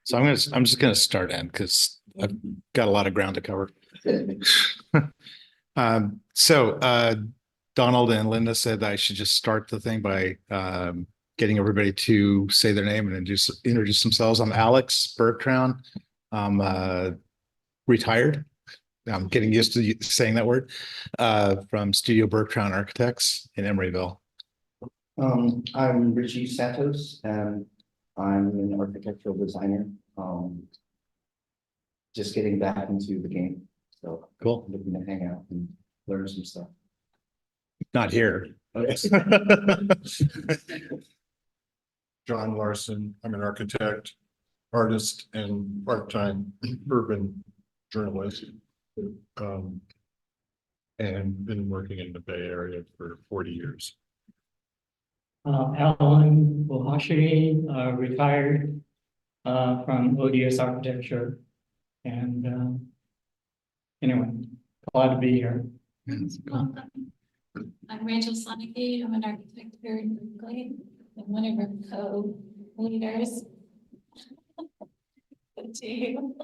So I'm just gonna start in because I've got a lot of ground to cover. So Donald and Linda said that I should just start the thing by getting everybody to say their name and introduce themselves. I'm Alex Bergtrown. I'm retired. I'm getting used to saying that word from Studio Bergtrown Architects in Emeryville. I'm Richie Santos, and I'm an architectural designer. Just getting back into the game, so Cool. looking to hang out and learn some stuff. Not here. John Larson. I'm an architect, artist, and part-time urban journalist. And been working in the Bay Area for 40 years. Alan Bohashiri, retired from ODS Architecture. And anyway, glad to be here. Welcome. I'm Rachel Sonnicky. I'm an architect here in Berkeley. I'm one of our co-leaders. The team.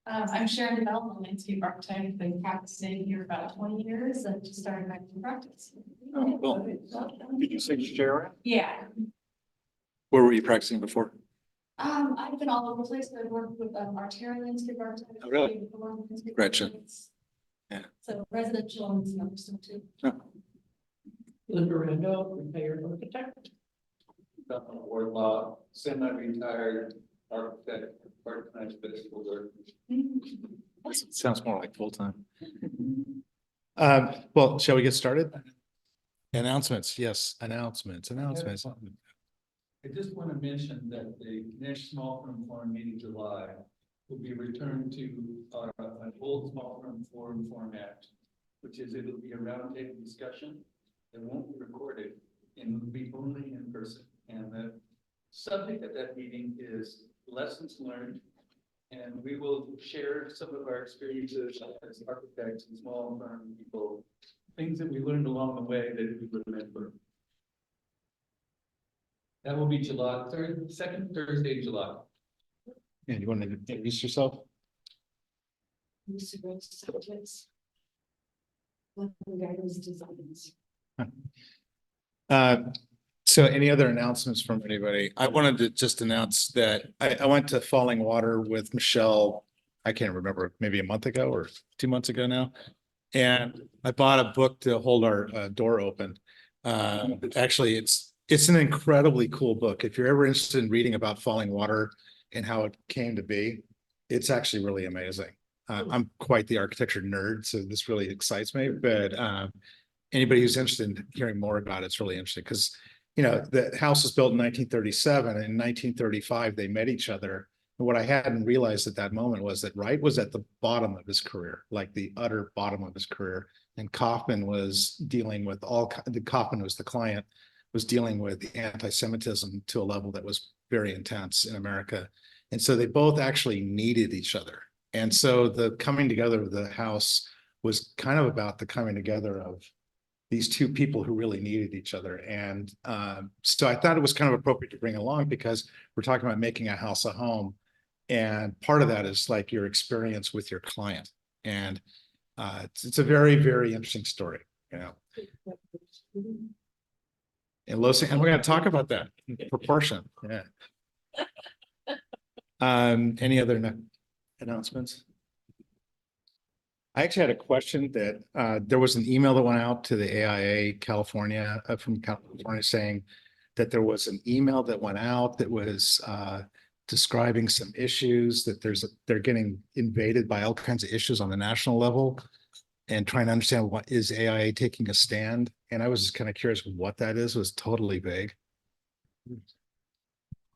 I'm Sharon Bell, I'm a landscape architect. I've been practicing here about 20 years and just started back to practice. Oh, cool. Did you say Sharon? Yeah. Where were you practicing before? I've been all over the place, but I've worked with Arterial landscape architect. Oh, really? Gretchen. Yeah. So residential and some other stuff too. Oh. Linda Rendo, retired architect. Wardlaw, semi-retired architect, part-time physical worker. Sounds more like full-time. Well, shall we get started? Announcements, yes, announcements. I just want to mention that the next small firm forum meeting in July will be returned to an old small firm forum format, which is it'll be a roundtable discussion. It won't be recorded and will be only in person. And the subject of that meeting is lessons learned. And we will share some of our experiences as architects and small firm people, things that we learned along the way that we remember. That will be July second Thursday in July. And you want to introduce yourself? So any other announcements from anybody? I wanted to just announce that I went to Falling Water with Michelle, I can't remember, maybe a month ago or 2 months ago now. And I bought a book to hold our door open. Actually, it's an incredibly cool book. If you're ever interested in reading about Falling Water and how it came to be, it's actually really amazing. I'm quite the architecture nerd, so this really excites me. But anybody who's interested in hearing more about it's really interesting because, you know, the house was built in 1937 and in 1935 they met each other. And what I hadn't realized at that moment was that Wright was at the bottom of his career, like the utter bottom of his career. And Kaufman was dealing with Kaufman was the client, was dealing with the anti-Semitism to a level that was very intense in America. And so they both actually needed each other. And so the coming together of the house was kind of about the coming together of these two people who really needed each other. And so I thought it was kind of appropriate to bring along because we're talking about making a house a home. And part of that is like your experience with your client. And it's a very, very interesting story, you know. And we're going to talk about that in proportion. Yeah. Any other announcements? I actually had a question that there was an email that went out to the AIA California from California saying that there was an email that went out that was describing some issues that they're getting invaded by all kinds of issues on the national level and trying to understand what is AIA taking a stand. And I was just kind of curious what that is. It was totally vague.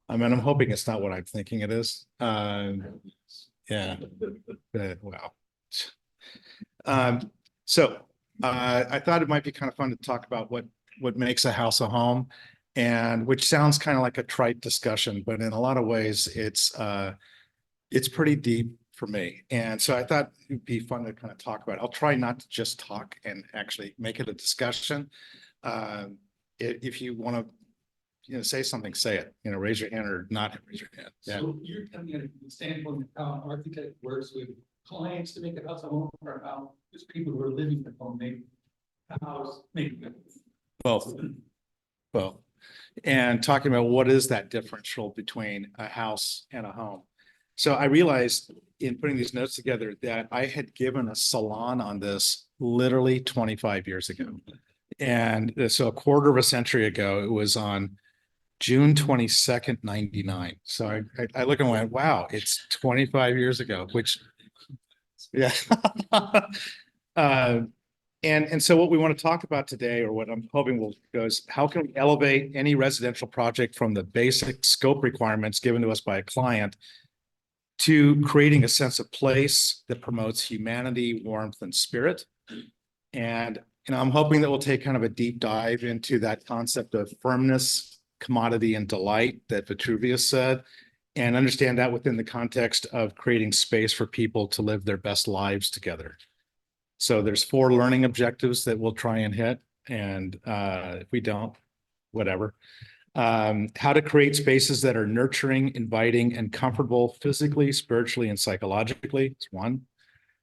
I mean, I'm hoping it's not what I'm thinking it is. Yeah, but wow. So I thought it might be kind of fun to talk about what makes a house a home, and which sounds kind of like a trite discussion, but in a lot of ways it's pretty deep for me. And so I thought it'd be fun to kind of talk about it. I'll try not to just talk and actually make it a discussion. If you want to say something, say it, raise your hand or not raise your hand. Yeah. So you're coming at the standpoint of how an architect works with clients to make a house a home, or how just people who are living at home make a house, make it. Both. Both. And talking about what is that differential between a house and a home. So I realized in putting these notes together that I had given a salon on this literally 25 years ago. And so a quarter of a century ago, it was on June 22nd, 99. So I look and went, wow, it's 25 years ago, which, yeah. And so what we want to talk about today, or what I'm hoping will go, is how can we elevate any residential project from the basic scope requirements given to us by a client to creating a sense of place that promotes humanity, warmth, and spirit. And I'm hoping that we'll take kind of a deep dive into that concept of firmness, commodity, and delight that Vitruvius said, and understand that within the context of creating space for people to live their best lives together. So there's 4 learning objectives that we'll try and hit. And if we don't, whatever. How to create spaces that are nurturing, inviting, and comfortable physically, spiritually, and psychologically is 1.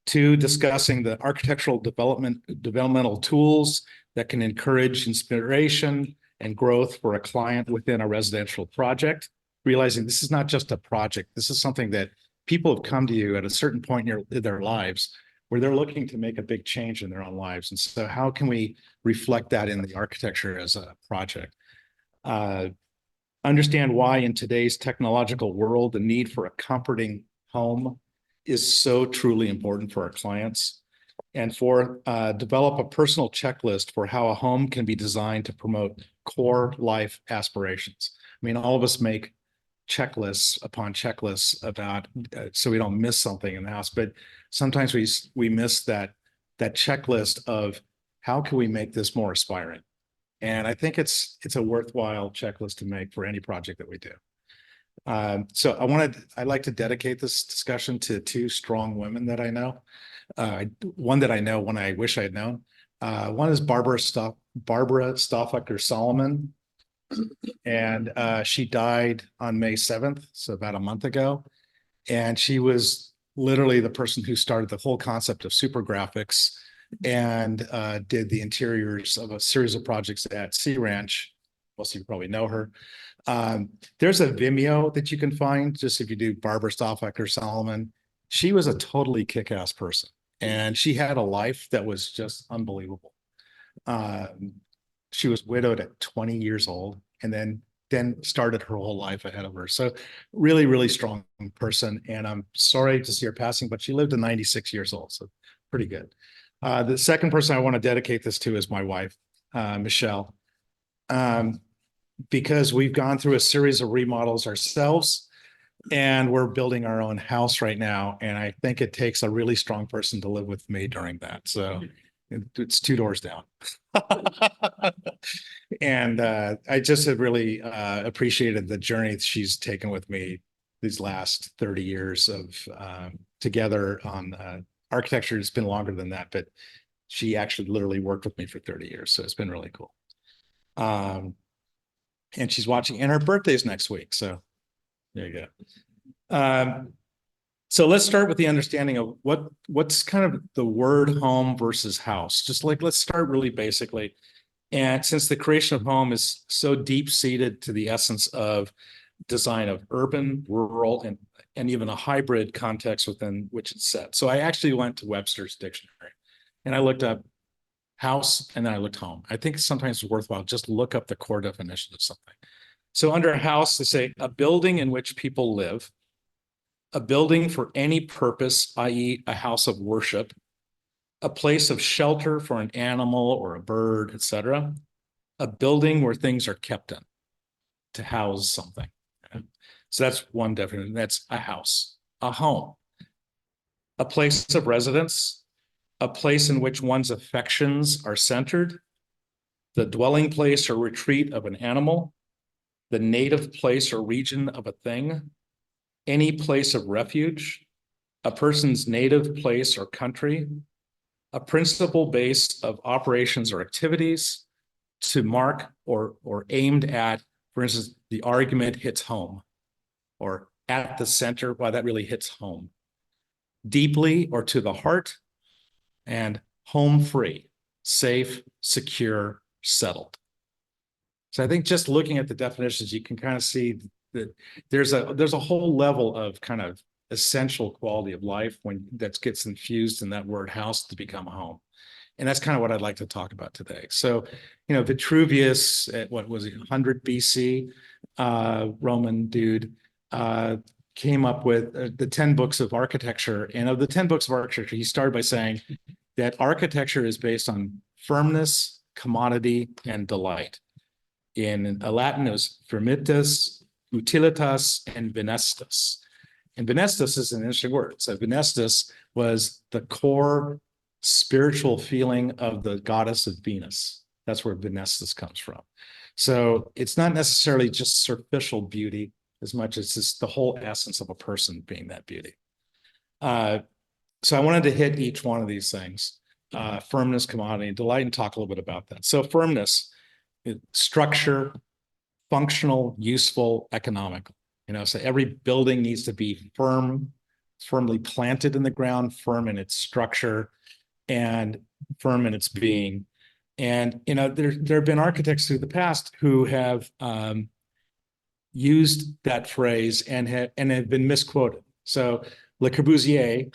2, discussing the architectural developmental tools that can encourage inspiration and growth for a client within a residential project, realizing this is not just a project. This is something that people have come to you at a certain point in their lives where they're looking to make a big change in their own lives. And so how can we reflect that in the architecture as a project? Understand why in today's technological world, the need for a comforting home is so truly important for our clients. And 4, develop a personal checklist for how a home can be designed to promote core life aspirations. I mean, all of us make checklists upon checklists about so we don't miss something in the house, but sometimes we miss that checklist of how can we make this more aspiring. And I think it's a worthwhile checklist to make for any project that we do. So I'd like to dedicate this discussion to 2 strong women that I know. One that I know, one I wish I had known. One is Barbara Stoffacher Solomon. And she died on May 7th, so about a month ago. And she was literally the person who started the whole concept of super graphics and did the interiors of a series of projects at Sea Ranch. Most of you probably know her. There's a Vimeo that you can find just if you do Barbara Stoffacher Solomon. She was a totally kick-ass person, and she had a life that was just unbelievable. She was widowed at 20 years old and then started her whole life ahead of her. So really, really strong person. And I'm sorry to see her passing, but she lived to 96 years old. So pretty good. The second person I want to dedicate this to is my wife, Michelle. Because we've gone through a series of remodels ourselves and we're building our own house right now. And I think it takes a really strong person to live with me during that. So it's 2 doors down. And I just have really appreciated the journey she's taken with me these last 30 years of together on architecture. It's been longer than that, but she actually literally worked with me for 30 years. So it's been really cool. And she's watching, and her birthday's next week. So there you go. So let's start with the understanding of what's kind of the word home versus house. Just like, let's start really basically. And since the creation of home is so deep seated to the essence of design of urban, rural, and even a hybrid context within which it's set. So I actually went to Webster's dictionary and I looked up house and then I looked home. I think sometimes it's worthwhile just look up the core definition of something. So under a house, they say a building in which people live, a building for any purpose, i.e. a house of worship, a place of shelter for an animal or a bird, etc. A building where things are kept in to house something. So that's one definition. That's a house, a home, a place of residence, a place in which one's affections are centered, the dwelling place or retreat of an animal, the native place or region of a thing, any place of refuge, a person's native place or country, a principal base of operations or activities to mark or aimed at For instance, the argument hits home, or at the center, why that really hits home. Deeply or to the heart, and home free, safe, secure, settled. So I think just looking at the definitions, you can kind of see that there's a whole level of kind of essential quality of life when that gets infused in that word house to become home. And that's kind of what I'd like to talk about today. So, Vitruvius at what was it, 100 BC, Roman dude, came up with the 10 books of architecture. And of the 10 books of architecture, he started by saying that architecture is based on firmness, commodity, and delight. In Latin, it was firmitas, utilitas, and venestus. And venestus is an interesting word. So venestus was the core spiritual feeling of the goddess of Venus. That's where venestus comes from. So it's not necessarily just superficial beauty as much as it's the whole essence of a person being that beauty. So I wanted to hit each one of these things, firmness, commodity, and delight, and talk a little bit about that. So firmness, structure, functional, useful, economical. So every building needs to be firmly planted in the ground, firm in its structure, and firm in its being. And there have been architects through the past who have used that phrase and have been misquoted. So Le Corbusier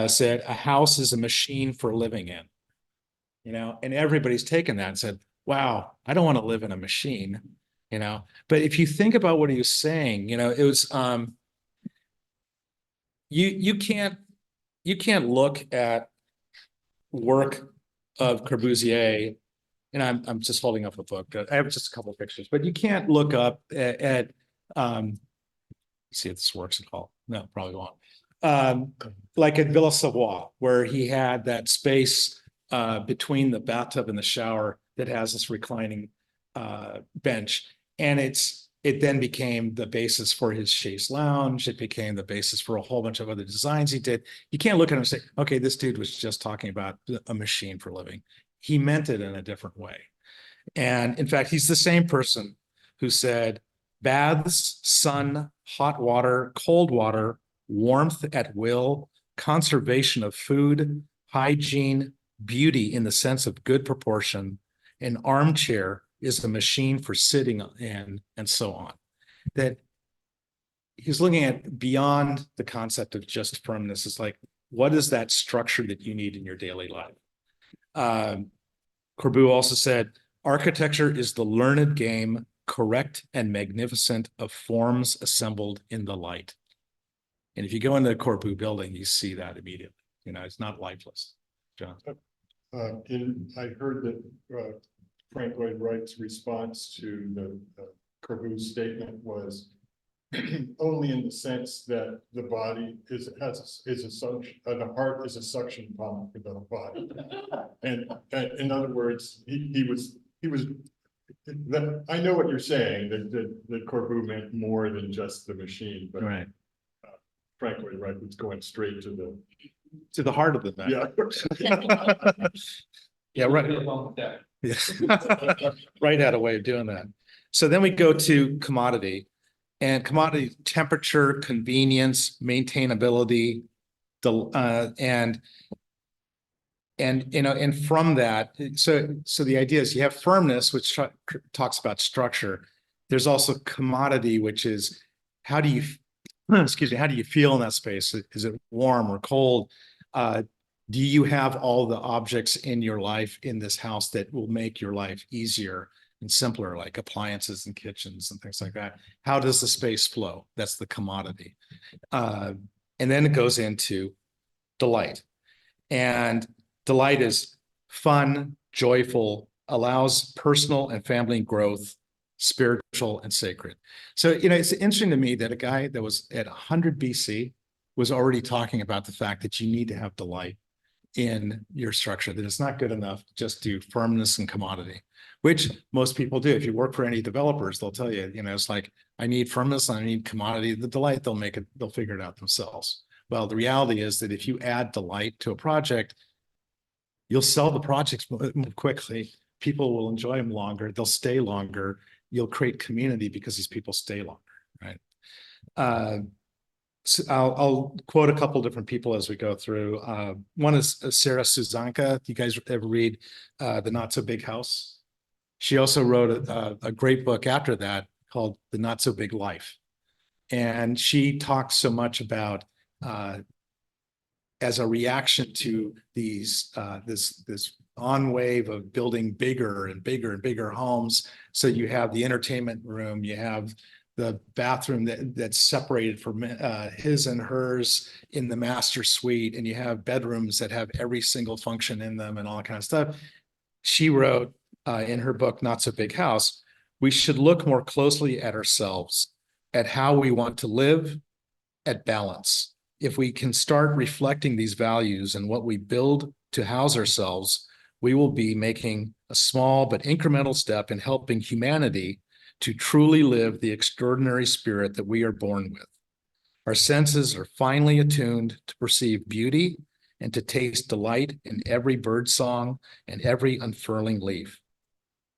said, "A house is a machine for living in." And everybody's taken that and said, "Wow, I don't want to live in a machine." But if you think about what he was saying, it was you can't look at work of Corbusier, and I'm just holding up a book. I have just a couple of pictures, but you can't look up at see if this works at all. No, probably won't. Like at Villa Savoye, where he had that space between the bathtub and the shower that has this reclining bench. And it then became the basis for his chaise lounge. It became the basis for a whole bunch of other designs he did. You can't look at him and say, okay, this dude was just talking about a machine for living. He meant it in a different way. And in fact, he's the same person who said, baths, sun, hot water, cold water, warmth at will, conservation of food, hygiene, beauty in the sense of good proportion, an armchair is a machine for sitting in, and so on. That he's looking at beyond the concept of just firmness. It's like, what is that structure that you need in your daily life? Corbu also said, architecture is the learned game, correct and magnificent of forms assembled in the light. And if you go into the Corbu building, you see that immediately. It's not lifeless. John. I heard that Frank Lloyd Wright's response to the Corbu statement was only in the sense that the body is a suction, the heart is a suction pump for the body. And in other words, he was I know what you're saying, that Corbu meant more than just the machine, but Right. Frank Lloyd Wright was going straight to the heart of the matter. yeah. Yeah, right. Yeah. Wright had a way of doing that. So then we go to commodity, and commodity temperature, convenience, maintainability, and from that, so the idea is you have firmness, which talks about structure. There's also commodity, which is how do you feel in that space? Is it warm or cold? Do you have all the objects in your life in this house that will make your life easier and simpler, like appliances and kitchens and things like that? How does the space flow? That's the commodity. And then it goes into delight. And delight is fun, joyful, allows personal and family growth, spiritual and sacred. So, it's interesting to me that a guy that was at 100 BC was already talking about the fact that you need to have delight in your structure, that it's not good enough just to firmness and commodity, which most people do. If you work for any developers, they'll tell you, it's like, I need firmness, I need commodity. The delight, they'll figure it out themselves. Well, the reality is that if you add delight to a project, you'll sell the projects more quickly. People will enjoy them longer. They'll stay longer. you'll create community because these people stay longer, right? So I'll quote a couple different people as we go through. One is Sarah Suzanka. You guys ever read The Not So Big House? She also wrote a great book after that called The Not So Big Life. And she talks so much about as a reaction to these this on wave of building bigger and bigger and bigger homes. So you have the entertainment room, you have the bathroom that's separated from his and hers in the master suite, and you have bedrooms that have every single function in them and all that kind of stuff. She wrote in her book, Not So Big House, we should look more closely at ourselves, at how we want to live, at balance. If we can start reflecting these values and what we build to house ourselves, we will be making a small but incremental step in helping humanity to truly live the extraordinary spirit that we are born with. Our senses are finely attuned to perceive beauty and to taste delight in every bird song and every unfurling leaf.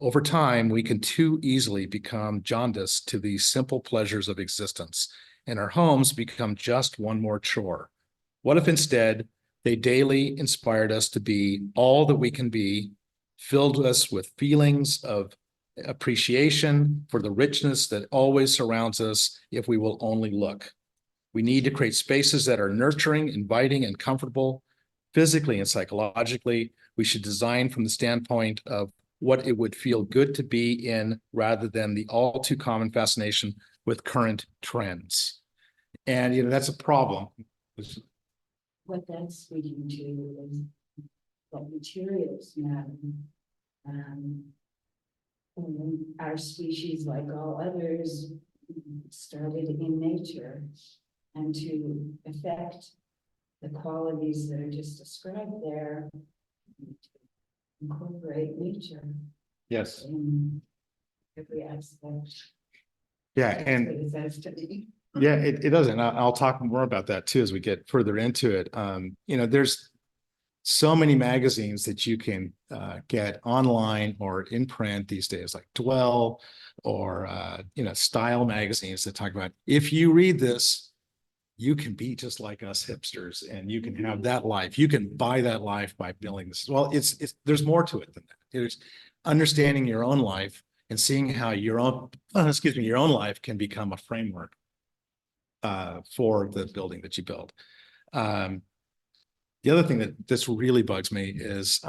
Over time, we can too easily become jaundiced to these simple pleasures of existence, and our homes become just one more chore. What if instead they daily inspired us to be all that we can be, filled us with feelings of appreciation for the richness that always surrounds us if we will only look? We need to create spaces that are nurturing, inviting, and comfortable, physically and psychologically. We should design from the standpoint of what it would feel good to be in rather than the all too common fascination with current trends. And, that's a problem. What that's speaking to is what materials matter. Our species, like all others, started in nature, and to affect the qualities that are just described there, incorporate nature Yes. in every aspect. Yeah. That's And what it says to me. yeah, it does. And I'll talk more about that too as we get further into it. There's so many magazines that you can get online or in print these days, like Dwell or, style magazines that talk about, if you read this, you can be just like us hipsters and you can have that life. You can buy that life by building this. Well, there's more to it than that. There's understanding your own life and seeing how your own life can become a framework for the building that you build. The other thing that this really bugs me is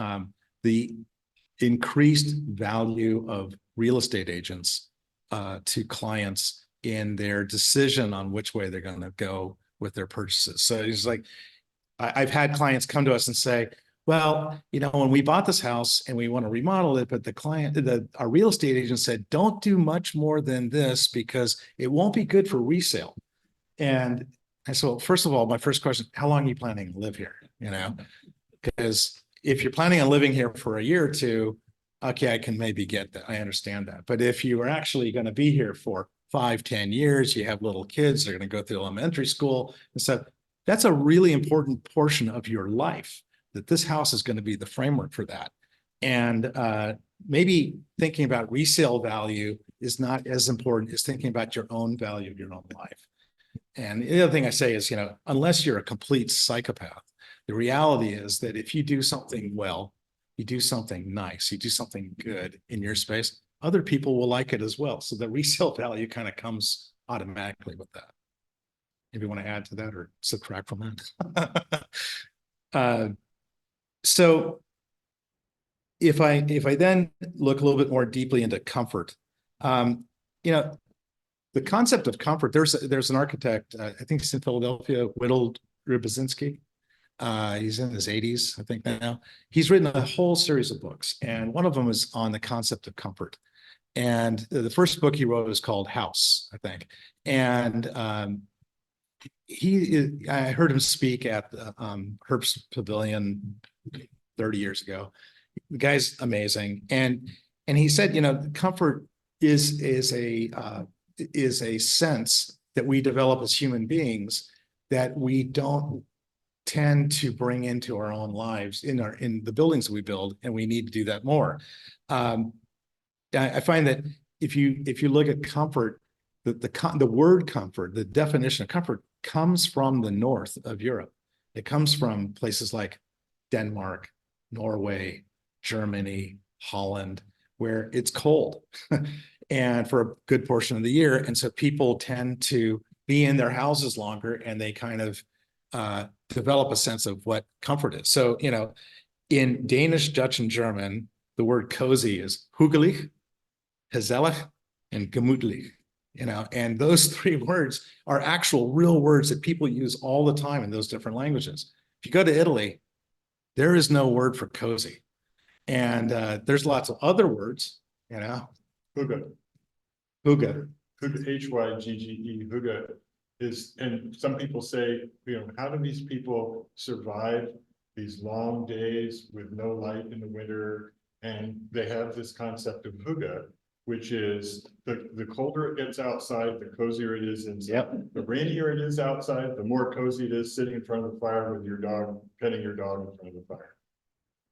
the increased value of real estate agents to clients in their decision on which way they're going to go with their purchases. So it's like, I've had clients come to us and say, well, when we bought this house and we want to remodel it, but our real estate agent said, don't do much more than this because it won't be good for resale. And so, first of all, my first question, how long are you planning to live here? Because if you're planning on living here for a year or two, okay, I can maybe get that. I understand that. But if you are actually going to be here for 5-10 years, you have little kids, they're going to go through elementary school. And so that's a really important portion of your life, that this house is going to be the framework for that. And maybe thinking about resale value is not as important as thinking about your own value of your own life. And the other thing I say is, unless you're a complete psychopath, the reality is that if you do something well, you do something nice, you do something good in your space, other people will like it as well. So the resale value kind of comes automatically with that. Maybe you want to add to that or subtract from that. So if I then look a little bit more deeply into comfort, the concept of comfort, there's an architect, I think he's in Philadelphia, Witold Rybczynski. He's in his 80s, I think now. He's written a whole series of books, and one of them is on the concept of comfort. And the first book he wrote is called House, I think. And I heard him speak at the Herbst Pavilion 30 years ago. The guy's amazing. And he said, comfort is a sense that we develop as human beings that we don't tend to bring into our own lives in the buildings that we build, and we need to do that more. I find that if you look at comfort, the word comfort, the definition of comfort comes from the north of Europe. It comes from places like Denmark, Norway, Germany, Holland, where it's cold and for a good portion of the year. And so people tend to be in their houses longer, and they kind of develop a sense of what comfort is. So, you know, in Danish, Dutch, and German, the word cozy is hyggelich, gezellig, and gemütlich. You know, and those three words are actual real words that people use all the time in those different languages. If you go to Italy, there is no word for cozy. And there's lots of other words, you know. Hygge. Hygge. Hygge, Hygge, Hygge is, and some people say, you know, how do these people survive these long days with no light in the winter? And they have this concept of Hygge, which is the colder it gets outside, the cozier it is inside. Yep. The rainier it is outside, the more cozy it is sitting in front of the fire with your dog, petting your dog in front of the fire.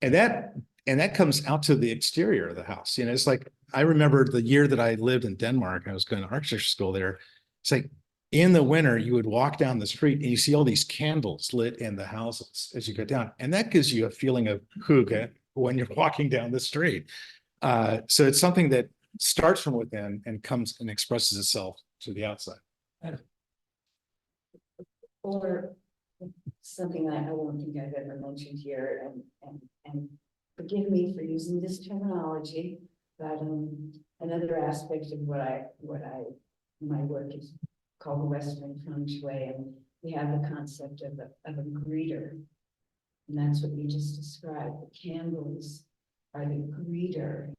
And that comes out to the exterior of the house. You know, it's like, I remember the year that I lived in Denmark, I was going to architecture school there. It's like in the winter, you would walk down the street and you see all these candles lit in the houses as you go down. And that gives you a feeling of hygge when you're walking down the street. So it's something that starts from within and comes and expresses itself to the outside. Or something that I don't think I've ever mentioned here, and forgive me for using this terminology, but another aspect of my work is called the Western Feng Shui, and we have the concept of a greeter. And that's what you just described. The candles are the greeter,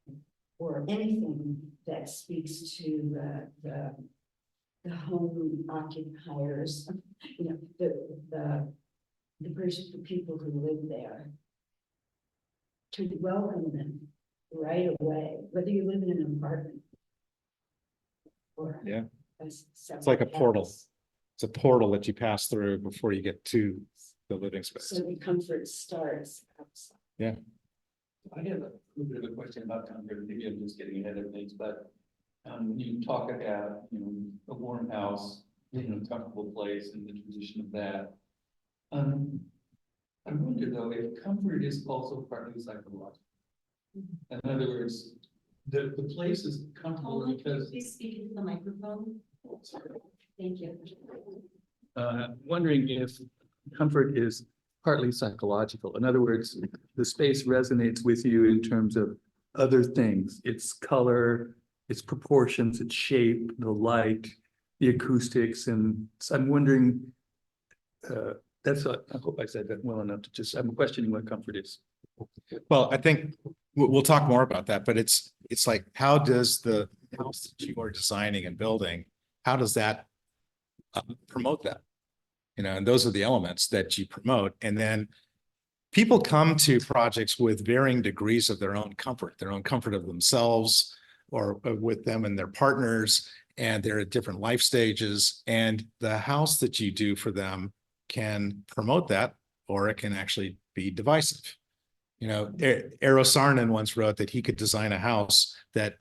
or anything that speaks to the home occupiers, you know, the person, the people who live there, to welcome them right away, whether you live in an apartment or Yeah. It's like a portal. It's a portal that you pass through before you get to the living space. So the comfort starts outside. Yeah. I have a little bit of a question about comfort. Maybe I'm just getting ahead of things, but when you talk about, you know, a warm house, you know, comfortable place and the tradition of that. I wonder though, if comfort is also partly psychological. In other words, the place is comfortable because. Please speak into the microphone. Thank you. Wondering if comfort is partly psychological. In other words, the space resonates with you in terms of other things, its color, its proportions, its shape, the light, the acoustics. And so I'm wondering, I hope I said that well enough to just, I'm questioning what comfort is. Well, I think we'll talk more about that, but it's like, how does the house that you are designing and building, how does that promote that? You know, and those are the elements that you promote. And then people come to projects with varying degrees of their own comfort of themselves or with them and their partners, and they're at different life stages. And the house that you do for them can promote that, or it can actually be divisive. You know, Eero Saarinen once wrote that he could design a house that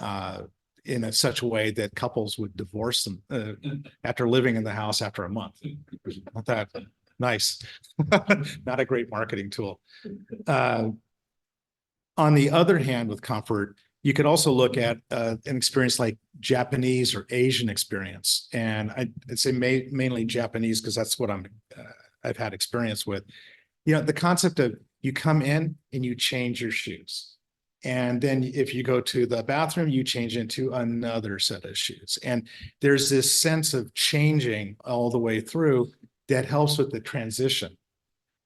in such a way that couples would divorce them after living in the house after a month. Not that nice. Not a great marketing tool. On the other hand, with comfort, you could also look at an experience like Japanese or Asian experience. And I'd say mainly Japanese, because that's what I've had experience with. You know, the concept of you come in and you change your shoes. And then if you go to the bathroom, you change into another set of shoes. And there's this sense of changing all the way through that helps with the transition.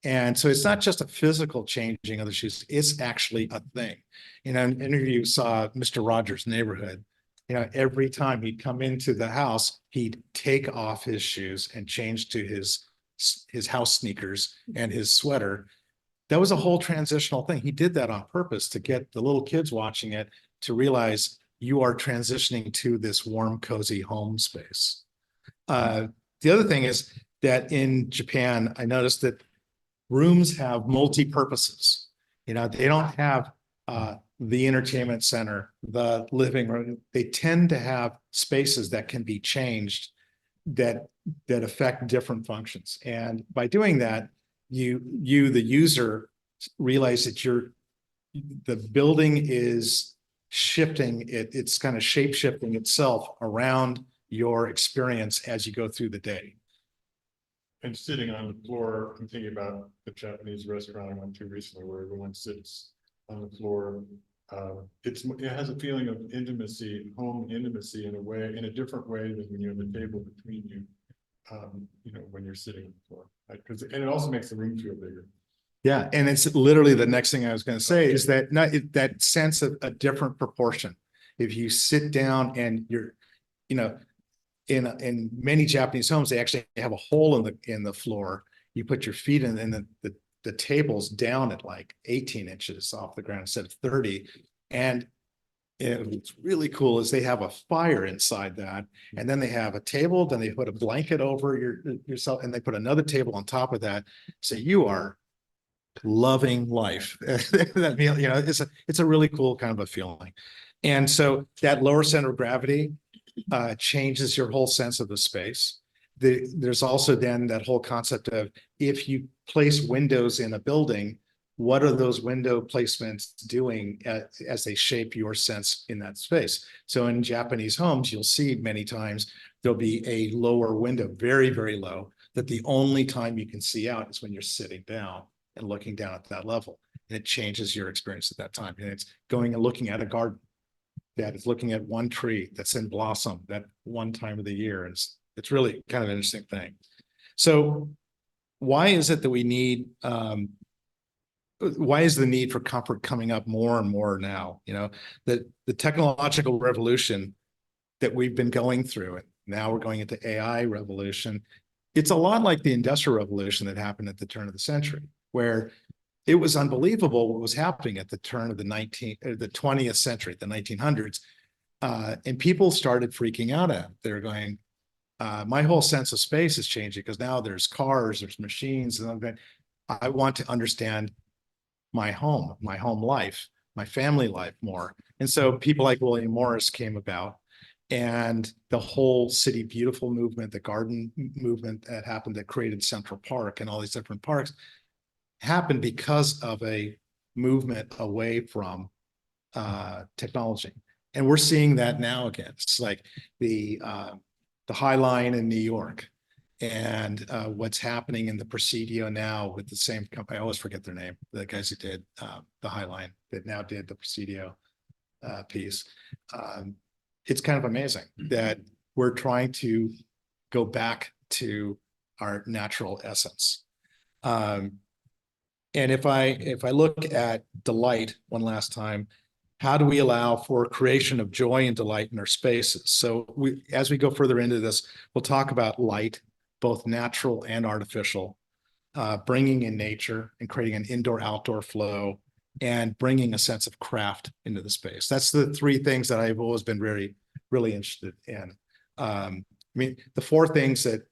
And so it's not just a physical changing of the shoes, it's actually a thing. You know, in an interview, you saw Mr. Rogers' Neighborhood. You know, every time he'd come into the house, he'd take off his shoes and change to his house sneakers and his sweater. That was a whole transitional thing. He did that on purpose to get the little kids watching it to realize you are transitioning to this warm, cozy home space. The other thing is that in Japan, I noticed that rooms have multi-purposes. You know, they don't have the entertainment center, the living room, they tend to have spaces that can be changed that affect different functions. And by doing that, you the user realize that the building is shifting, it's kind of shape shifting itself around your experience as you go through the day. And sitting on the floor, I'm thinking about the Japanese restaurant I went to recently where everyone sits on the floor. It has a feeling of intimacy, home intimacy in a way, in a different way than when you have a table between you. When you're sitting on the floor, and it also makes the room feel bigger. Yeah, and it's literally the next thing I was going to say is that that sense of a different proportion. If you sit down and you're, in many Japanese homes, they actually have a hole in the floor. You put your feet in, and the table's down at like 18 inches off the ground instead of 30. And what's really cool is they have a fire inside that, and then they have a table, then they put a blanket over yourself, and they put another table on top of that. So you are loving life. That meal, it's a really cool kind of a feeling. And so that lower center of gravity changes your whole sense of the space. There's also then that whole concept of, if you place windows in a building, what are those window placements doing as they shape your sense in that space? So in Japanese homes, you'll see many times there'll be a lower window, very, very low, that the only time you can see out is when you're sitting down and looking down at that level. And it changes your experience at that time. And it's going and looking at a garden that is looking at one tree that's in blossom that one time of the year. And it's really kind of an interesting thing. So why is it that we need, why is the need for comfort coming up more and more now? The technological revolution that we've been going through, and now we're going into AI revolution. It's a lot like the Industrial Revolution that happened at the turn of the century, where it was unbelievable what was happening at the turn of the 20th century, the 1900s. And people started freaking out at it. They're going, my whole sense of space is changing because now there's cars, there's machines, and I want to understand my home life, my family life more. And so people like William Morris came about, and the whole City Beautiful movement, the garden movement that happened, that created Central Park and all these different parks, happened because of a movement away from technology. And we're seeing that now again. It's like the High Line in New York, and what's happening in the Presidio now with the same company. I always forget their name, the guys who did the High Line that now did the Presidio piece. It's kind of amazing that we're trying to go back to our natural essence. And if I look at delight one last time, how do we allow for creation of joy and delight in our spaces? So as we go further into this, we'll talk about light, both natural and artificial, bringing in nature and creating an indoor-outdoor flow, and bringing a sense of craft into the space. That's the three things that I've always been really interested in. The four things that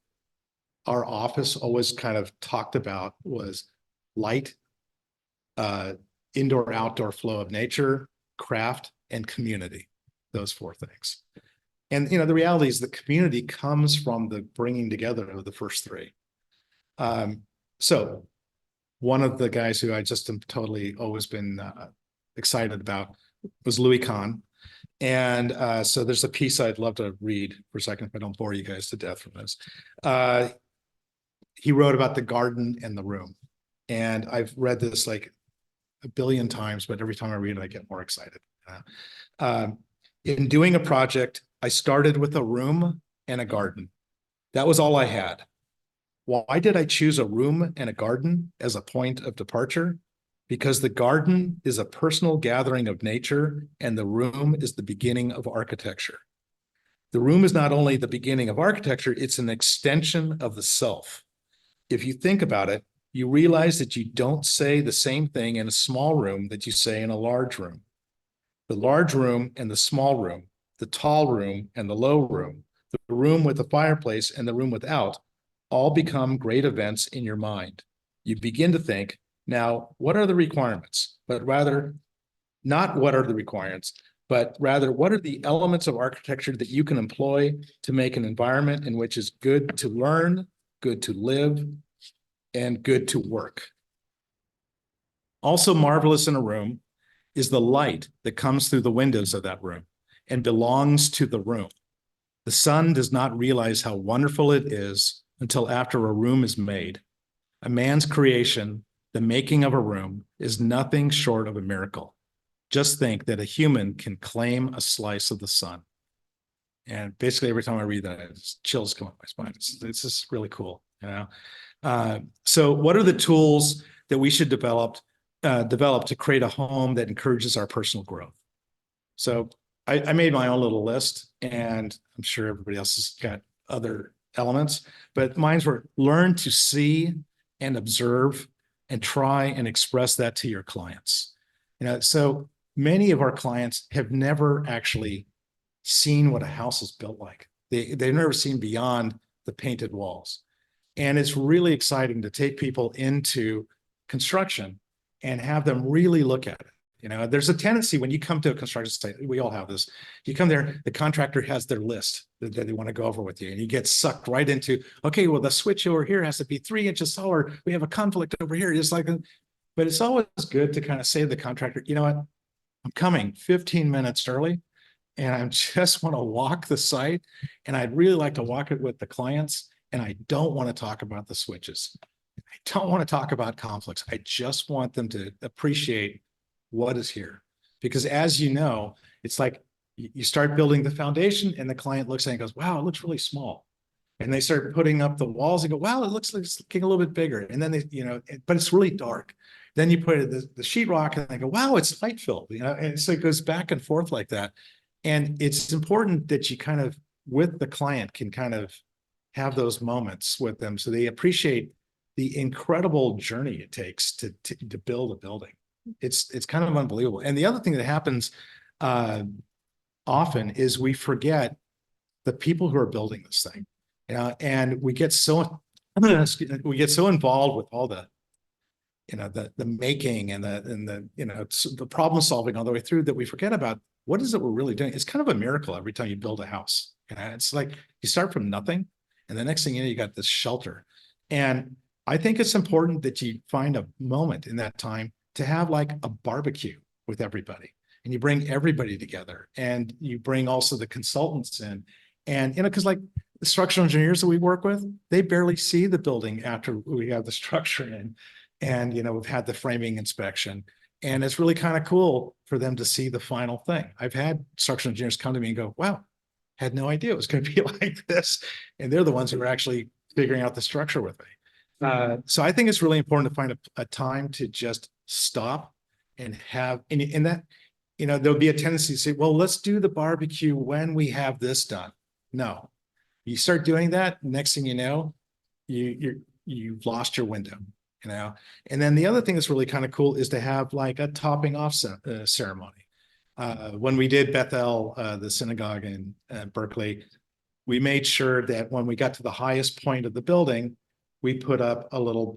our office always kind of talked about was light, indoor-outdoor flow of nature, craft, and community. Those four things. And the reality is the community comes from the bringing together of the first three. So one of the guys who I just am totally always been excited about was Louis Kahn. And so there's a piece I'd love to read for a second, if I don't bore you guys to death from this. He wrote about the garden and the room. And I've read this like a billion times, but every time I read it, I get more excited. In doing a project, I started with a room and a garden. That was all I had. Why did I choose a room and a garden as a point of departure? Because the garden is a personal gathering of nature, and the room is the beginning of architecture. The room is not only the beginning of architecture, it's an extension of the self. If you think about it, you realize that you don't say the same thing in a small room that you say in a large room. The large room and the small room, the tall room and the low room, the room with the fireplace and the room without, all become great events in your mind. You begin to think, now, what are the requirements? But rather, not what are the requirements, but rather what are the elements of architecture that you can employ to make an environment in which is good to learn, good to live, and good to work. Also marvelous in a room is the light that comes through the windows of that room and belongs to the room. The sun does not realize how wonderful it is until after a room is made. A man's creation, the making of a room, is nothing short of a miracle. Just think that a human can claim a slice of the sun. And basically every time I read that, it's chills come up my spine. It's just really cool, you know? So what are the tools that we should develop to create a home that encourages our personal growth? So I made my own little list, and I'm sure everybody else has got other elements, but mine's were learn to see and observe and try and express that to your clients. You know, so many of our clients have never actually seen what a house is built like. They've never seen beyond the painted walls. And it's really exciting to take people into construction and have them really look at it. You know, there's a tendency when you come to a construction site, we all have this. You come there, the contractor has their list that they want to go over with you, and you get sucked right into, okay, well, the switch over here has to be 3 inches taller. We have a conflict over here. It's like, but it's always good to kind of say to the contractor, you know what, I'm coming 15 minutes early, and I just want to walk the site, and I'd really like to walk it with the clients, and I don't want to talk about the switches. I don't want to talk about conflicts. I just want them to appreciate what is here. Because as you know, it's like you start building the foundation and the client looks at it and goes, wow, it looks really small. And they start putting up the walls and go, wow, it looks like it's getting a little bit bigger. And then they, you know, but it's really dark. Then you put the sheetrock and they go, wow, it's light filled, you know, and so it goes back and forth like that. And it's important that you kind of, with the client, can kind of have those moments with them so they appreciate the incredible journey it takes to build a building. It's kind of unbelievable. And the other thing that happens often is we forget the people who are building this thing, you know, and we get so involved with all the, you know, the making and the you know, the problem solving all the way through that we forget about what is it we're really doing. It's kind of a miracle every time you build a house. You know, it's like you start from nothing, and the next thing you know, you got this shelter. And I think it's important that you find a moment in that time to have like a barbecue with everybody, and you bring everybody together, and you bring also the consultants in. And, you know, because like the structural engineers that we work with, they barely see the building after we have the structure in. And, you know, we've had the framing inspection, and it's really kind of cool for them to see the final thing. I've had structural engineers come to me and go, wow, had no idea it was going to be like this. And they're the ones who are actually figuring out the structure with me. So I think it's really important to find a time to just stop and have, and that, you know, there'll be a tendency to say, well, let's do the barbecue when we have this done. No, you start doing that, next thing you know, you've lost your window, you know. And then the other thing that's really kind of cool is to have like a topping off ceremony. When we did Bethel, the synagogue in Berkeley, we made sure that when we got to the highest point of the building, we put up a little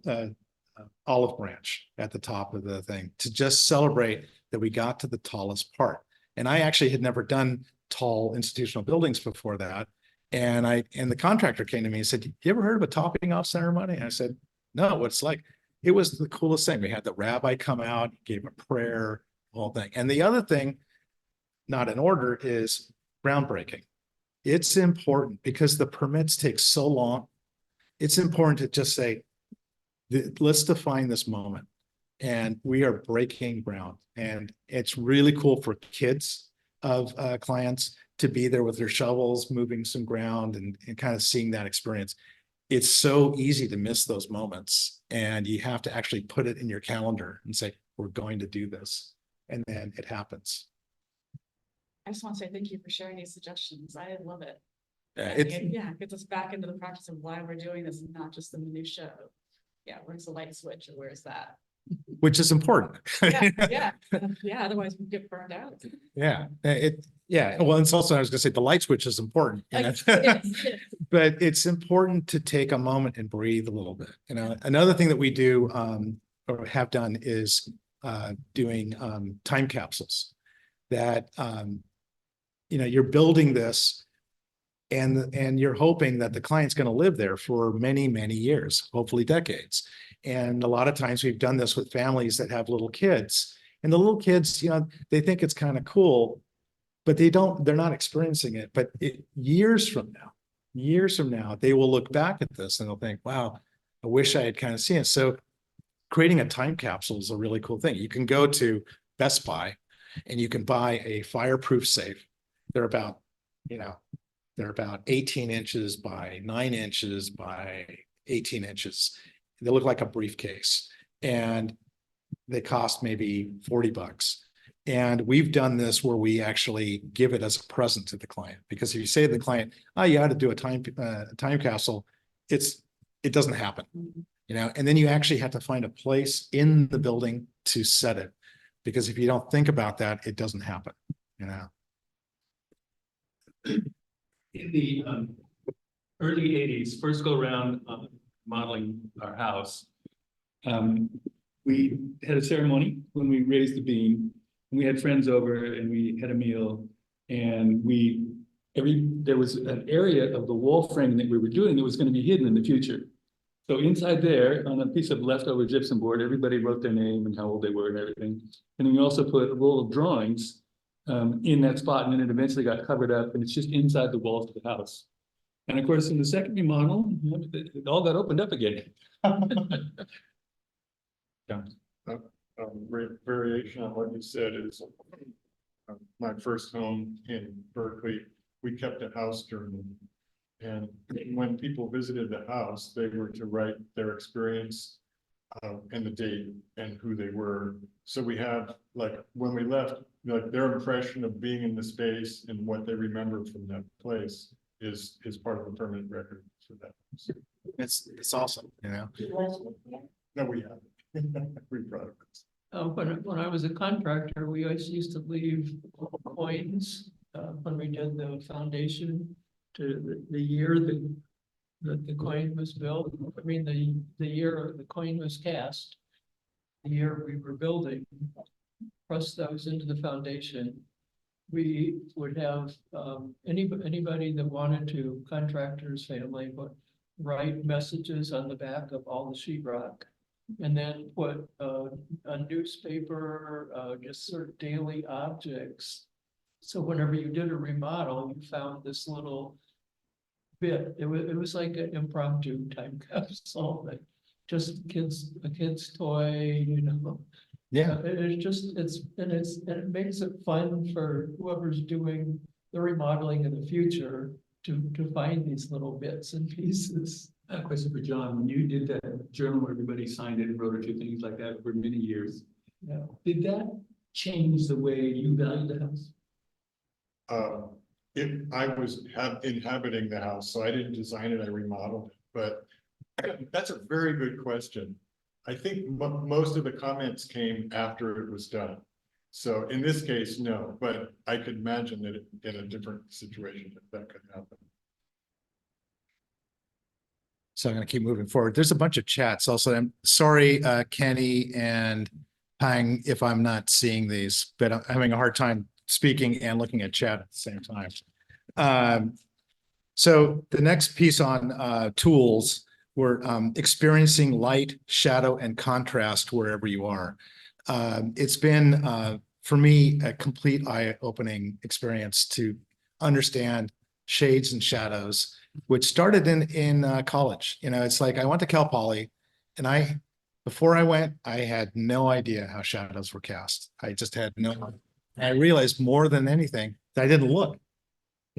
olive branch at the top of the thing to just celebrate that we got to the tallest part. And I actually had never done tall institutional buildings before that. And the contractor came to me and said, you ever heard of a topping off ceremony? And I said, no, what's like? It was the coolest thing. We had the rabbi come out, gave a prayer, whole thing. And the other thing, not in order, is groundbreaking. It's important because the permits take so long. It's important to just say, let's define this moment, and we are breaking ground. And it's really cool for kids of clients to be there with their shovels, moving some ground and kind of seeing that experience. It's so easy to miss those moments, and you have to actually put it in your calendar and say, we're going to do this. And then it happens. I just want to say thank you for sharing these suggestions. I love it. It Gets us back into the practice of why we're doing this, and not just the minutia. Yeah, where's the light switch, or where's that? which is important. Yeah. Otherwise we get burned out. Yeah, well, it's also, I was gonna say, the light switch is important, you know? But it's important to take a moment and breathe a little bit. You know, another thing that we do or have done is doing time capsules that you're building this and you're hoping that the client's going to live there for many, many years, hopefully decades. And a lot of times we've done this with families that have little kids, and the little kids, they think it's kind of cool, but they're not experiencing it. But years from now, they will look back at this and they'll think, wow, I wish I had kind of seen it. So creating a time capsule is a really cool thing. You can go to Best Buy and you can buy a fireproof safe. They're about 18 inches by 9 inches by 18 inches. They look like a briefcase and they cost maybe $40. And we've done this where we actually give it as a present to the client, because if you say to the client, oh, you ought to do a time capsule, it doesn't happen, and then you actually have to find a place in the building to set it, because if you don't think about that, it doesn't happen, In the early 80s, first go around modeling our house, we had a ceremony when we raised the beam, and we had friends over and we had a meal, and there was an area of the wall framing that we were doing that was going to be hidden in the future. So inside there, on a piece of leftover gypsum board, everybody wrote their name and how old they were and everything. And then we also put a roll of drawings in that spot, and then it eventually got covered up, and it's just inside the walls of the house. And of course, in the second remodel, it all got opened up again. Variation on what you said is my first home in Berkeley. We kept a house journal, and when people visited the house, they were to write their experience and the date and who they were. So we have, like, when we left, like, their impression of being in the space and what they remember from that place is part of a permanent record for that. It's awesome, No, we haven't. We brought it. When I was a contractor, we always used to leave coins when we did the foundation to the year that the coin was built. I mean, the year the coin was cast, the year we were building, press those into the foundation. We would have anybody that wanted to, contractors, family, but write messages on the back of all the sheetrock. And then put a newspaper, just sort of daily objects. So whenever you did a remodel, you found this little bit. It was like an impromptu time capsule, that just a kid's toy, Yeah. It makes it fun for whoever's doing the remodeling in the future to find these little bits and pieces. A question for John. When you did that journal where everybody signed it and wrote a few things like that over many years, did that change the way you valued the house? I was inhabiting the house, so I didn't design it, I remodeled it, but that's a very good question. I think most of the comments came after it was done. So in this case, no, but I could imagine that in a different situation that could happen. So I'm going to keep moving forward. There's a bunch of chats also. I'm sorry, Kenny and Pang, if I'm not seeing these, but I'm having a hard time speaking and looking at chat at the same time. So the next piece on tools, we're experiencing light, shadow, and contrast wherever you are. It's been, for me, a complete eye-opening experience to understand shades and shadows, which started in college. It's like I went to Cal Poly, and before I went, I had no idea how shadows were cast. I just had no. I realized more than anything that I didn't look.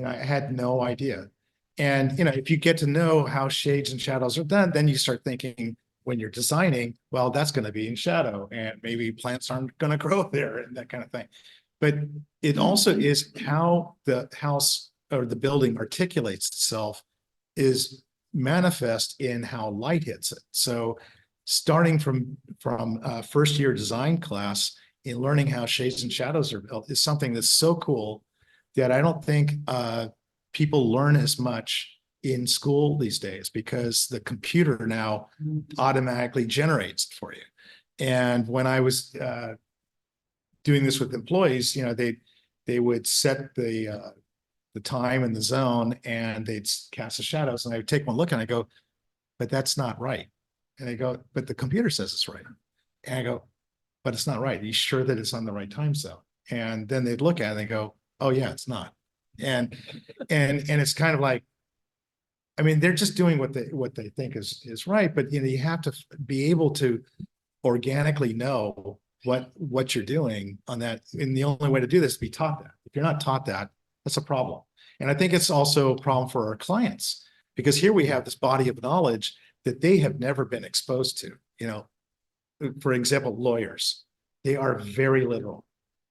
I had no idea. And if you get to know how shades and shadows are done, then you start thinking when you're designing, well, that's going to be in shadow, and maybe plants aren't going to grow there and that kind of thing. But it also is how the house or the building articulates itself is manifest in how light hits it. So starting from first year design class in learning how shades and shadows are built is something that's so cool that I don't think people learn as much in school these days, because the computer now automatically generates it for you. And when I was doing this with employees, they would set the time and the zone, and they'd cast the shadows, and I would take one look and I go, but that's not right. And they go, but the computer says it's right. And I go, but it's not right. Are you sure that it's on the right time zone? And then they'd look at it and they go, oh yeah, it's not. And it's kind of like, I mean, they're just doing what they think is right, but you have to be able to organically know what you're doing on that. And the only way to do this is be taught that. If you're not taught that, that's a problem. And I think it's also a problem for our clients, because here we have this body of knowledge that they have never been exposed to. For example, lawyers, they are very literal,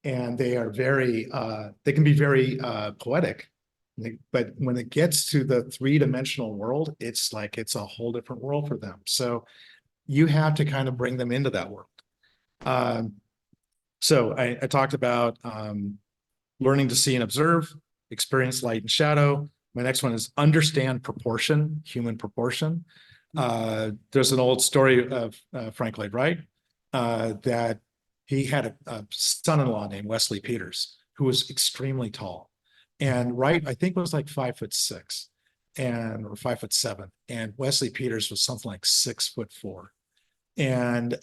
and they are very, they can be very poetic, but when it gets to the three-dimensional world, it's like, it's a whole different world for them. So you have to kind of bring them into that world. So I talked about learning to see and observe, experience light and shadow. My next one is understand proportion, human proportion. There's an old story of Frank Lloyd Wright that he had a son-in-law named Wesley Peters, who was extremely tall. And Wright, I think, was like 5'6" or 5'7", and Wesley Peters was something like 6'4". And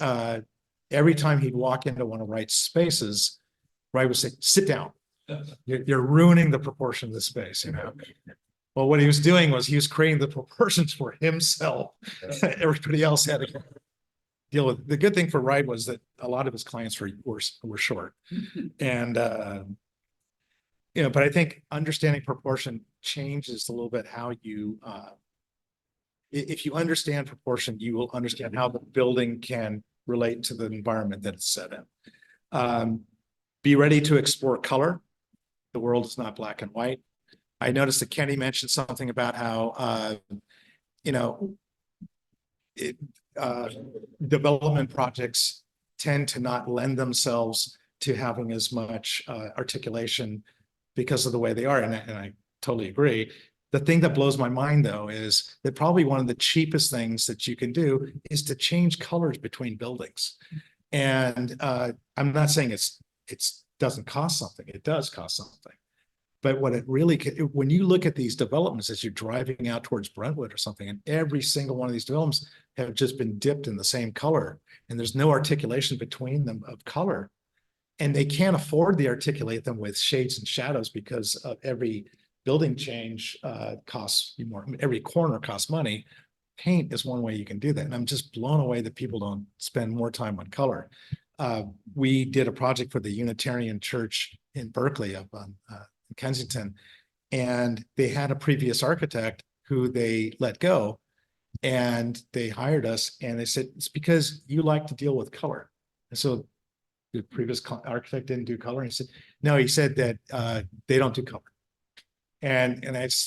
every time he'd walk into one of Wright's spaces, Wright would say, "Sit down. You're ruining the proportion of the space." Well, what he was doing was he was creating the proportions for himself. Everybody else had to deal with. The good thing for Wright was that a lot of his clients were short, and but I think understanding proportion changes a little bit how you. If you understand proportion, you will understand how the building can relate to the environment that it's set in. Be ready to explore color. The world is not black and white. I noticed that Kenny mentioned something about how, development projects tend to not lend themselves to having as much articulation because of the way they are. And I totally agree. The thing that blows my mind, though, is that probably one of the cheapest things that you can do is to change colors between buildings. And I'm not saying it doesn't cost something. It does cost something. But what it really, when you look at these developments as you're driving out towards Brentwood or something, and every single one of these developments have just been dipped in the same color, and there's no articulation between them of color, and they can't afford to articulate them with shades and shadows because of every building change costs you more. Every corner costs money. Paint is one way you can do that. And I'm just blown away that people don't spend more time on color. We did a project for the Unitarian Church in Berkeley up on Kensington, and they had a previous architect who they let go, and they hired us, and they said, it's because you like to deal with color. And so the previous architect didn't do color. And he said, no, he said that they don't do color. And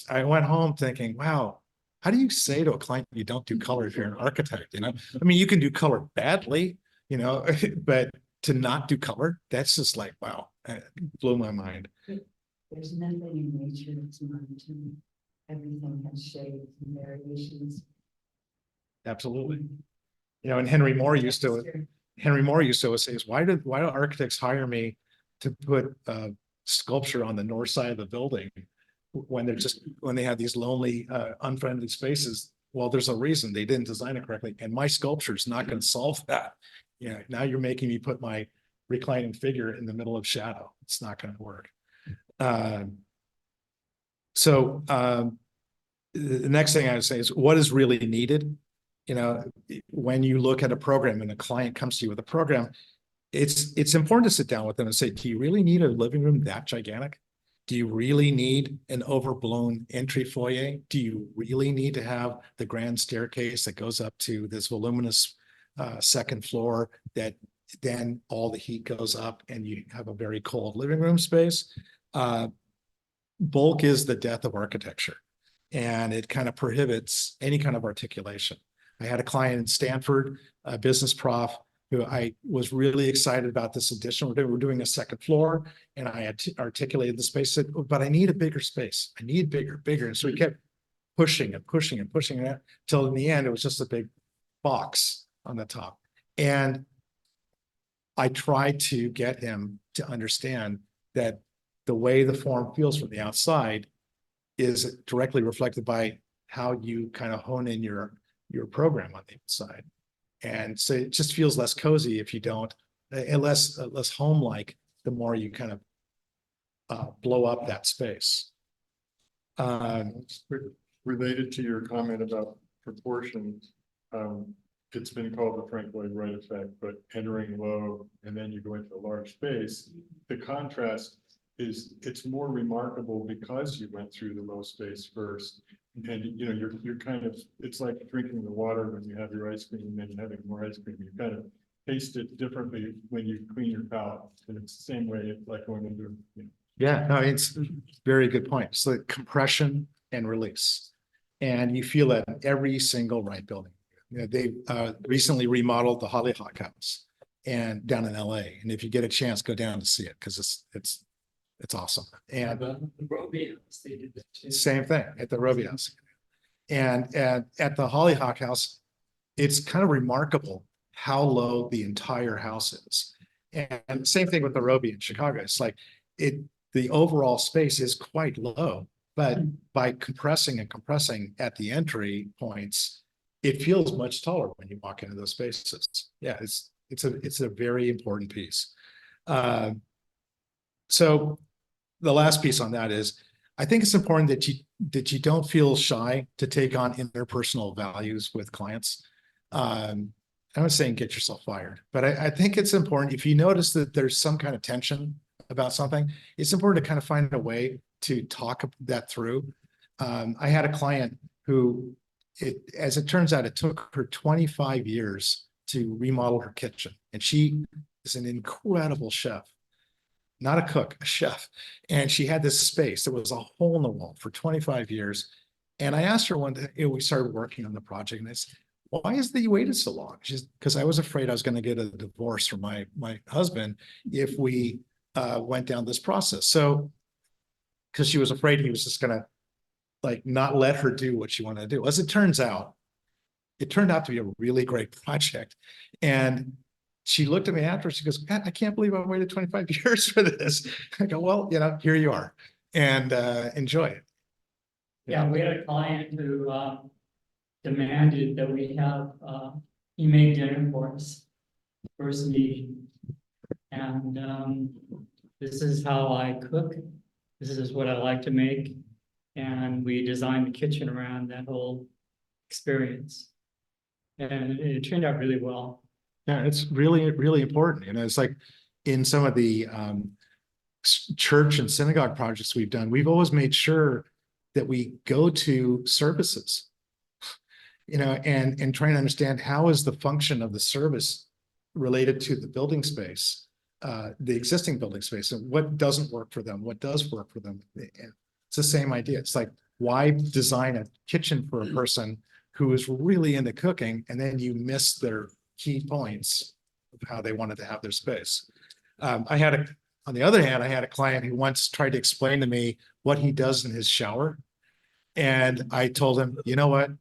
I went home thinking, wow, how do you say to a client you don't do color if you're an architect? I mean, you can do color badly, but to not do color, that's just like, wow, it blew my mind. There's nothing in nature that's monotone. Everything has shades and variations. Absolutely. And Henry Moore used to say, why do architects hire me to put sculpture on the north side of the building when they have these lonely, unfriendly spaces? Well, there's a reason. They didn't design it correctly, and my sculpture is not going to solve that. Now you're making me put my reclining figure in the middle of shadow. It's not going to work. So the next thing I would say is what is really needed. When you look at a program and a client comes to you with a program, it's important to sit down with them and say, do you really need a living room that gigantic? Do you really need an overblown entry foyer? Do you really need to have the grand staircase that goes up to this voluminous second floor that then all the heat goes up and you have a very cold living room space? Bulk is the death of architecture, and it kind of prohibits any kind of articulation. I had a client in Stanford, a business prof, who I was really excited about this addition. We're doing a second floor, and I had articulated the space, said, but I need a bigger space. I need bigger. And so we kept pushing it till in the end, it was just a big box on the top. And I try to get him to understand that the way the form feels from the outside is directly reflected by how you kind of hone in your program on the inside. And so it just feels less cozy if you don't, and less home-like, the more you kind of blow up that space. Related to your comment about proportions, it's been called the Frank Lloyd Wright effect, but entering low and then you go into a large space, the contrast is, it's more remarkable because you went through the low space first. And you know, you're kind of, it's like drinking the water when you have your ice cream and then you're having more ice cream. You kind of taste it differently when you clean your palate. And it's the same way like going into, you know. Yeah, no, it's a very good point. So compression and release. And you feel that in every single Wright building. You know, they recently remodeled the Hollyhock House and down in LA. And if you get a chance, go down to see it because it's awesome. And same thing at the Roby House. And at the Hollyhock House, it's kind of remarkable how low the entire house is. And same thing with the Roby in Chicago. It's like the overall space is quite low, but by compressing and compressing at the entry points, it feels much taller when you walk into those spaces. Yeah, it's a very important piece. So the last piece on that is, I think it's important that you don't feel shy to take on interpersonal values with clients. I'm not saying get yourself fired, but I think it's important if you notice that there's some kind of tension about something, it's important to kind of find a way to talk that through. I had a client who, as it turns out, it took her 25 years to remodel her kitchen. And she is an incredible chef, not a cook, a chef. And she had this space that was a hole in the wall for 25 years. And I asked her one day, we started working on the project, and I said, why is that you waited so long? She's, because I was afraid I was going to get a divorce from my husband if we went down this process. So, because she was afraid he was just going to like not let her do what she wanted to do. As it turned out to be a really great project. And she looked at me after, she goes, God, I can't believe I waited 25 years for this. I go, well, you know, here you are, and enjoy it. Yeah, we had a client who demanded that we have, he made dinner for us, first meeting. And this is how I cook. This is what I like to make. And we designed the kitchen around that whole experience. And it turned out really well. Yeah, it's really, really important. You know, it's like in some of the church and synagogue projects we've done, we've always made sure that we go to services, you know, and try and understand how is the function of the service related to the building space, the existing building space, and what doesn't work for them, what does work for them. It's the same idea. It's like, why design a kitchen for a person who is really into cooking, and then you miss their key points of how they wanted to have their space. On the other hand, I had a client who once tried to explain to me what he does in his shower. And I told him, you know what?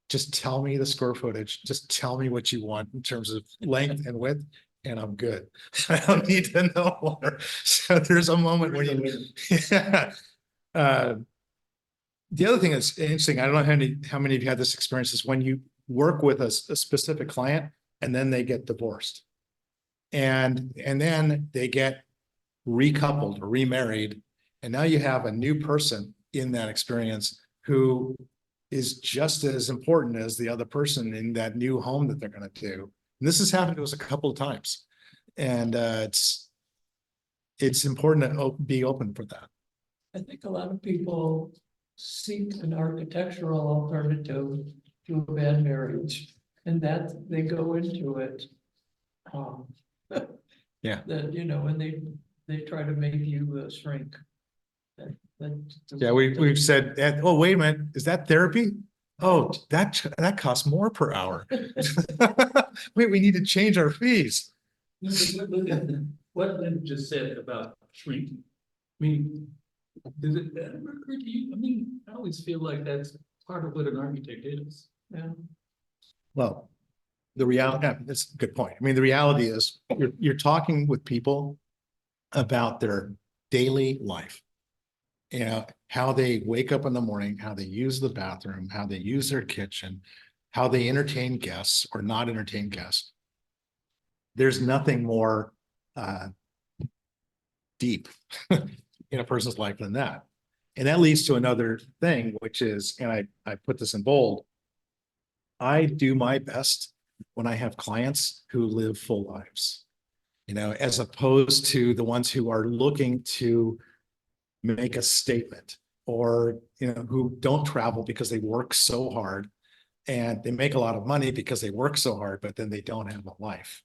Just tell me the square footage. Just tell me what you want in terms of length and width, and I'm good. I don't need to know more. So there's a moment where you, yeah. The other thing that's interesting, I don't know how many of you had this experience, is when you work with a specific client and then they get divorced. And then they get recoupled or remarried. And now you have a new person in that experience who is just as important as the other person in that new home that they're going to do. And this has happened to us a couple of times. And it's important to be open for that. I think a lot of people seek an architectural alternative to a bad marriage, and that they go into it. Yeah. That, you know, and they try to make you shrink. Yeah, we've said, oh, wait a minute, is that therapy? Oh, that costs more per hour. Wait, we need to change our fees. What Lynn just said about shrinking. I mean, does it ever occur to you? I mean, I always feel like that's part of what an architect is. Yeah. Well, the reality, that's a good point. I mean, the reality is you're talking with people about their daily life. You know, how they wake up in the morning, how they use the bathroom, how they use their kitchen, how they entertain guests or not entertain guests. There's nothing more deep in a person's life than that. And that leads to another thing, which is, and I put this in bold, I do my best when I have clients who live full lives, you know, as opposed to the ones who are looking to make a statement, or, you know, who don't travel because they work so hard and they make a lot of money because they work so hard, but then they don't have a life.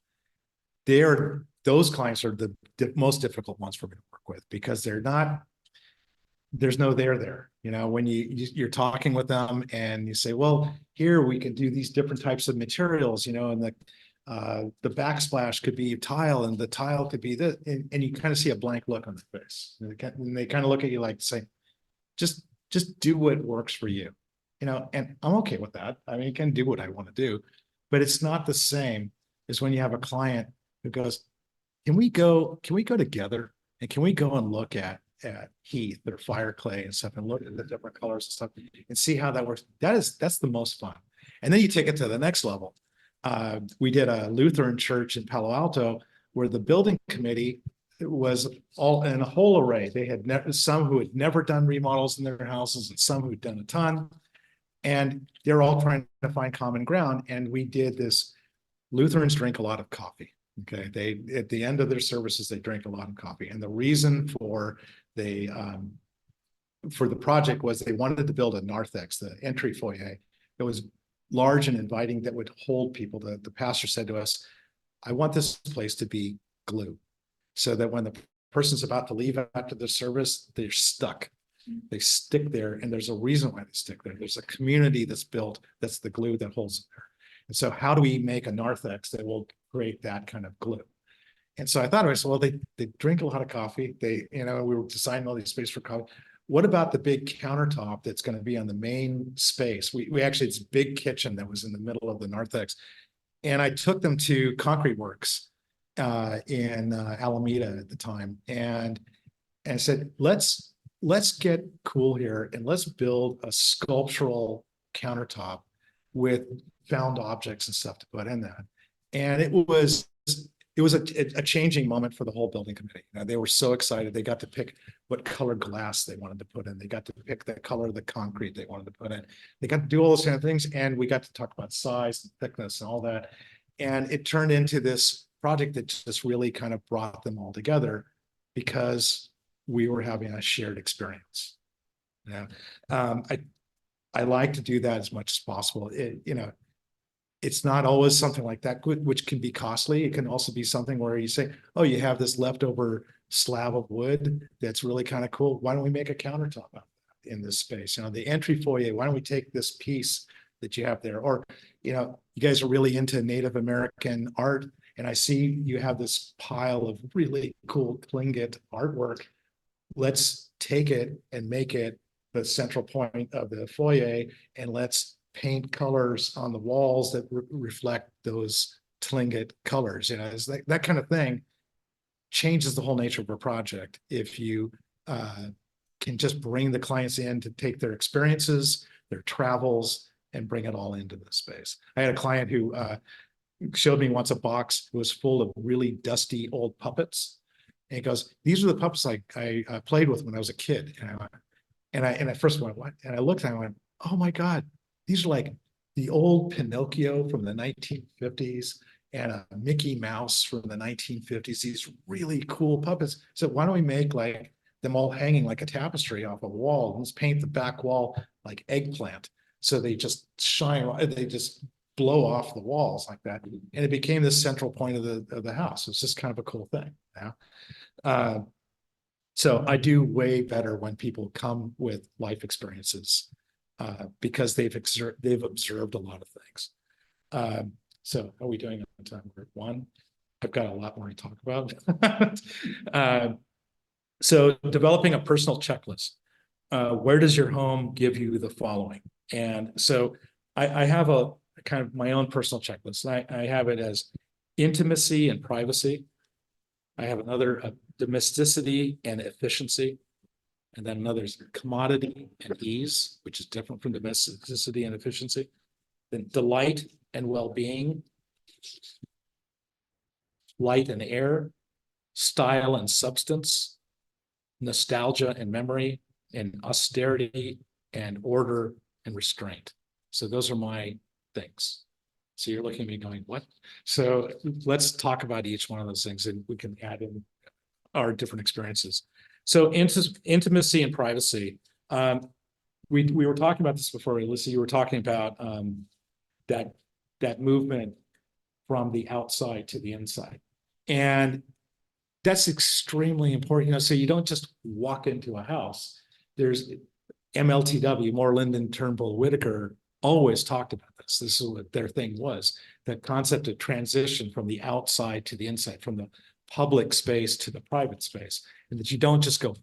Those clients are the most difficult ones for me to work with, because there's no there, you know, when you're talking with them and you say, well, here we can do these different types of materials, you know, and the backsplash could be tile and the tile could be this, and you kind of see a blank look on their face. And they kind of look at you like saying, just do what works for you, you know, and I'm okay with that. I mean, you can do what I want to do, but it's not the same as when you have a client who goes, can we go together, and can we go and look at heath or fire clay and stuff, and look at the different colors and stuff and see how that works. That's the most fun. And then you take it to the next level. We did a Lutheran church in Palo Alto where the building committee was all in a whole array. They had some who had never done remodels in their houses, and some who'd done a ton. And they're all trying to find common ground. And we did this. Lutherans drink a lot of coffee. Okay. They, at the end of their services, they drink a lot of coffee. And the reason for the project was they wanted to build a narthex, the entry foyer, that was large and inviting, that would hold people. The pastor said to us, I want this place to be glue, so that when the person's about to leave after the service, they're stuck. They stick there, and there's a reason why they stick there. There's a community that's built, that's the glue that holds them there. And so how do we make a narthex that will create that kind of glue? And so I thought, I said, well, they drink a lot of coffee. They, you know, we were designing all these space for coffee. What about the big countertop that's going to be on the main space? We actually, it's a big kitchen that was in the middle of the narthex. And I took them to Concrete Works in Alameda at the time, and said, let's get cool here, and let's build a sculptural countertop with found objects and stuff to put in that. And it was a changing moment for the whole building committee. You know, they were so excited. They got to pick what color glass they wanted to put in. They got to pick the color of the concrete they wanted to put in. They got to do all those kind of things. And we got to talk about size and thickness and all that. And it turned into this project that just really kind of brought them all together, because we were having a shared experience. Yeah. I like to do that as much as possible. You know, it's not always something like that, which can be costly. It can also be something where you say, oh, you have this leftover slab of wood that's really kind of cool. Why don't we make a countertop out of that in this space? You know, the entry foyer, why don't we take this piece that you have there? Or, you know, you guys are really into Native American art, and I see you have this pile of really cool Tlingit artwork. Let's take it and make it the central point of the foyer, and let's paint colors on the walls that reflect those Tlingit colors. You know, it's like that kind of thing changes the whole nature of a project if you can just bring the clients in to take their experiences, their travels, and bring it all into the space. I had a client who showed me once a box that was full of really dusty old puppets. And he goes, these are the puppets I played with when I was a kid. And I first went, what? And I looked and I went, oh my God, these are like the old Pinocchio from the 1950s and a Mickey Mouse from the 1950s, these really cool puppets. So why don't we make like them all hanging like a tapestry off a wall? Let's paint the back wall like eggplant. So they just shine, they just blow off the walls like that. And it became the central point of the house. It's just kind of a cool thing. Yeah. So I do way better when people come with life experiences because they've observed a lot of things. So are we doing on time? We're at 1. I've got a lot more to talk about. So developing a personal checklist. Where does your home give you the following? And so I have kind of my own personal checklist. I have it as intimacy and privacy. I have another domesticity and efficiency. And then another is commodity and ease, which is different from domesticity and efficiency. Then delight and well-being, light and air, style and substance, nostalgia and memory, and austerity and order and restraint. So those are my things. So you're looking at me going, what? So let's talk about each one of those things and we can add in our different experiences. So intimacy and privacy. We were talking about this before, Alyssa, you were talking about that movement from the outside to the inside. And that's extremely important, so you don't just walk into a house. There's MLTW, Moreland and Turnbull Whitaker, always talked about this. This is what their thing was, the concept of transition from the outside to the inside, from the public space to the private space, and that you don't just go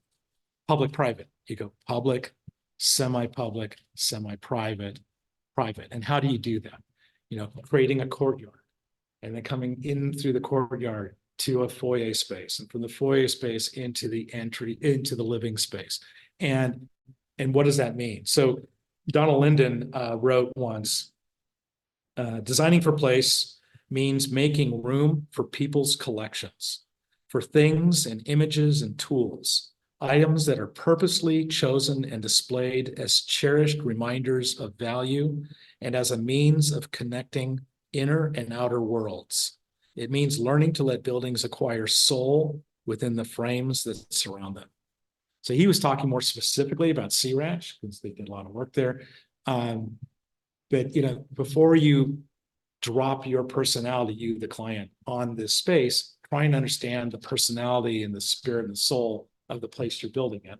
public-private, you go public, semi-public, semi-private, private. And how do you do that? Creating a courtyard and then coming in through the courtyard to a foyer space, and from the foyer space into the entry, into the living space. And what does that mean? So Donald Linden wrote once, designing for place means making room for people's collections, for things and images and tools, items that are purposely chosen and displayed as cherished reminders of value and as a means of connecting inner and outer worlds. It means learning to let buildings acquire soul within the frames that surround them. So he was talking more specifically about Sea Ranch, because they did a lot of work there. But before you drop your personality, you, the client, on this space, try and understand the personality and the spirit and the soul of the place you're building in.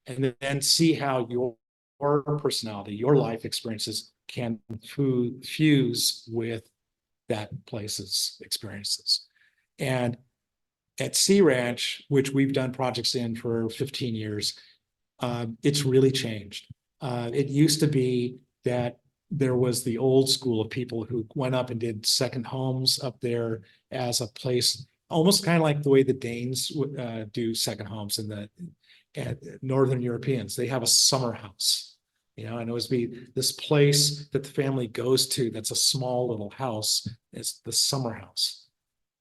And then see how your personality, your life experiences can fuse with that place's experiences. And at Sea Ranch, which we've done projects in for 15 years, it's really changed. It used to be that there was the old school of people who went up and did second homes up there as a place, almost kind of like the way the Danes do second homes in the Northern Europeans. They have a summer house, and it was this place that the family goes to that's a small little house. It's the summer house.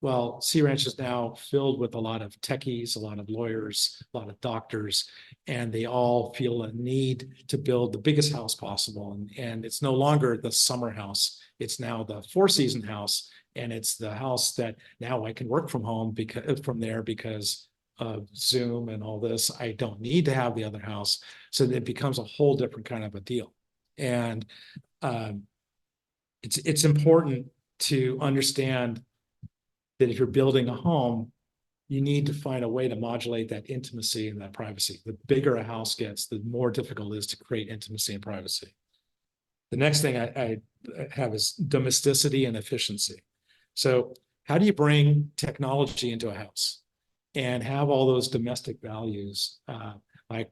Well, Sea Ranch is now filled with a lot of techies, a lot of lawyers, a lot of doctors, and they all feel a need to build the biggest house possible. And it's no longer the summer house. It's now the four-season house. And it's the house that now I can work from home because of Zoom and all this. I don't need to have the other house. So it becomes a whole different kind of a deal. And it's important to understand that if you're building a home, you need to find a way to modulate that intimacy and that privacy. The bigger a house gets, the more difficult it is to create intimacy and privacy. The next thing I have is domesticity and efficiency. So how do you bring technology into a house and have all those domestic values, like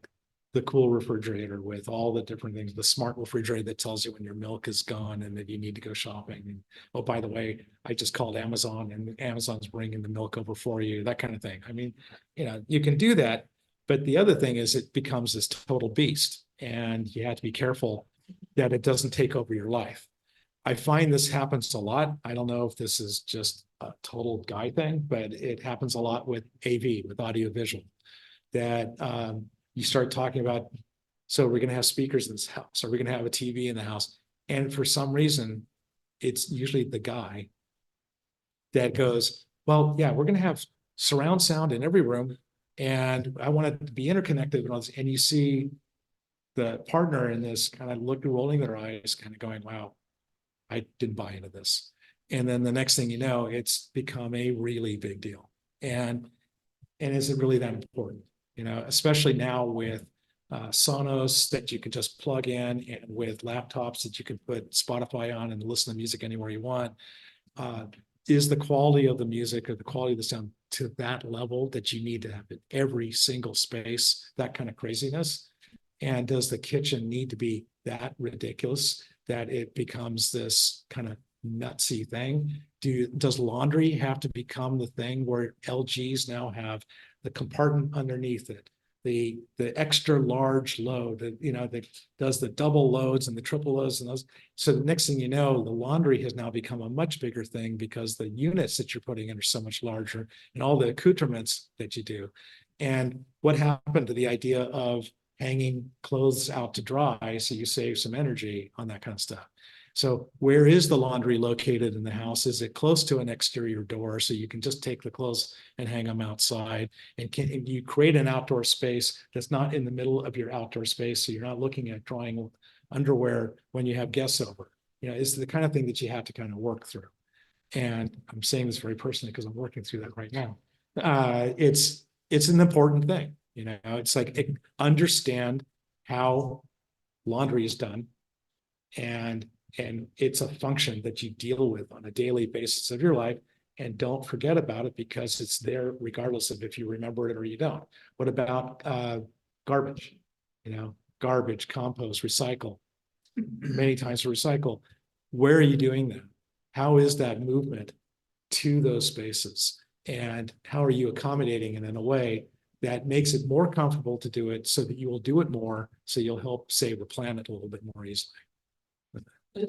the cool refrigerator with all the different things, the smart refrigerator that tells you when your milk is gone and that you need to go shopping. And, oh, by the way, I just called Amazon and Amazon's bringing the milk over for you, that kind of thing. I mean, you can do that. But the other thing is it becomes this total beast, and you have to be careful that it doesn't take over your life. I find this happens a lot. I don't know if this is just a total guy thing, but it happens a lot with AV, with audio visual, that you start talking about, so we're going to have speakers in this house, or we're going to have a TV in the house. And for some reason, it's usually the guy that goes, well, yeah, we're going to have surround sound in every room, and I want it to be interconnected and all this. And you see the partner in this kind of rolling their eyes, kind of going, wow, I didn't buy into this. And then the next thing you know, it's become a really big deal. And is it really that important? Especially now with Sonos that you can just plug in, and with laptops that you can put Spotify on and listen to music anywhere you want. Is the quality of the music or the quality of the sound to that level that you need to have in every single space, that kind of craziness? And does the kitchen need to be that ridiculous that it becomes this kind of nutsy thing. Does laundry have to become the thing where LGs now have the compartment underneath it? The extra large load that, that does the double loads and the triple loads and those. So the next thing you know, the laundry has now become a much bigger thing because the units that you're putting in are so much larger and all the accoutrements that you do. And what happened to the idea of hanging clothes out to dry so you save some energy on that kind of stuff? So where is the laundry located in the house? Is it close to an exterior door so you can just take the clothes and hang them outside? And can you create an outdoor space that's not in the middle of your outdoor space so you're not looking at drying underwear when you have guests over? It's the kind of thing that you have to kind of work through. And I'm saying this very personally because I'm working through that right now. It's an important thing. It's like understand how laundry is done, and it's a function that you deal with on a daily basis of your life, and don't forget about it because it's there regardless of if you remember it or you don't. What about garbage? Garbage, compost, recycle, many times recycle. Where are you doing that? How is that movement to those spaces? And how are you accommodating it in a way that makes it more comfortable to do it so that you will do it more, so you'll help save the planet a little bit more easily? I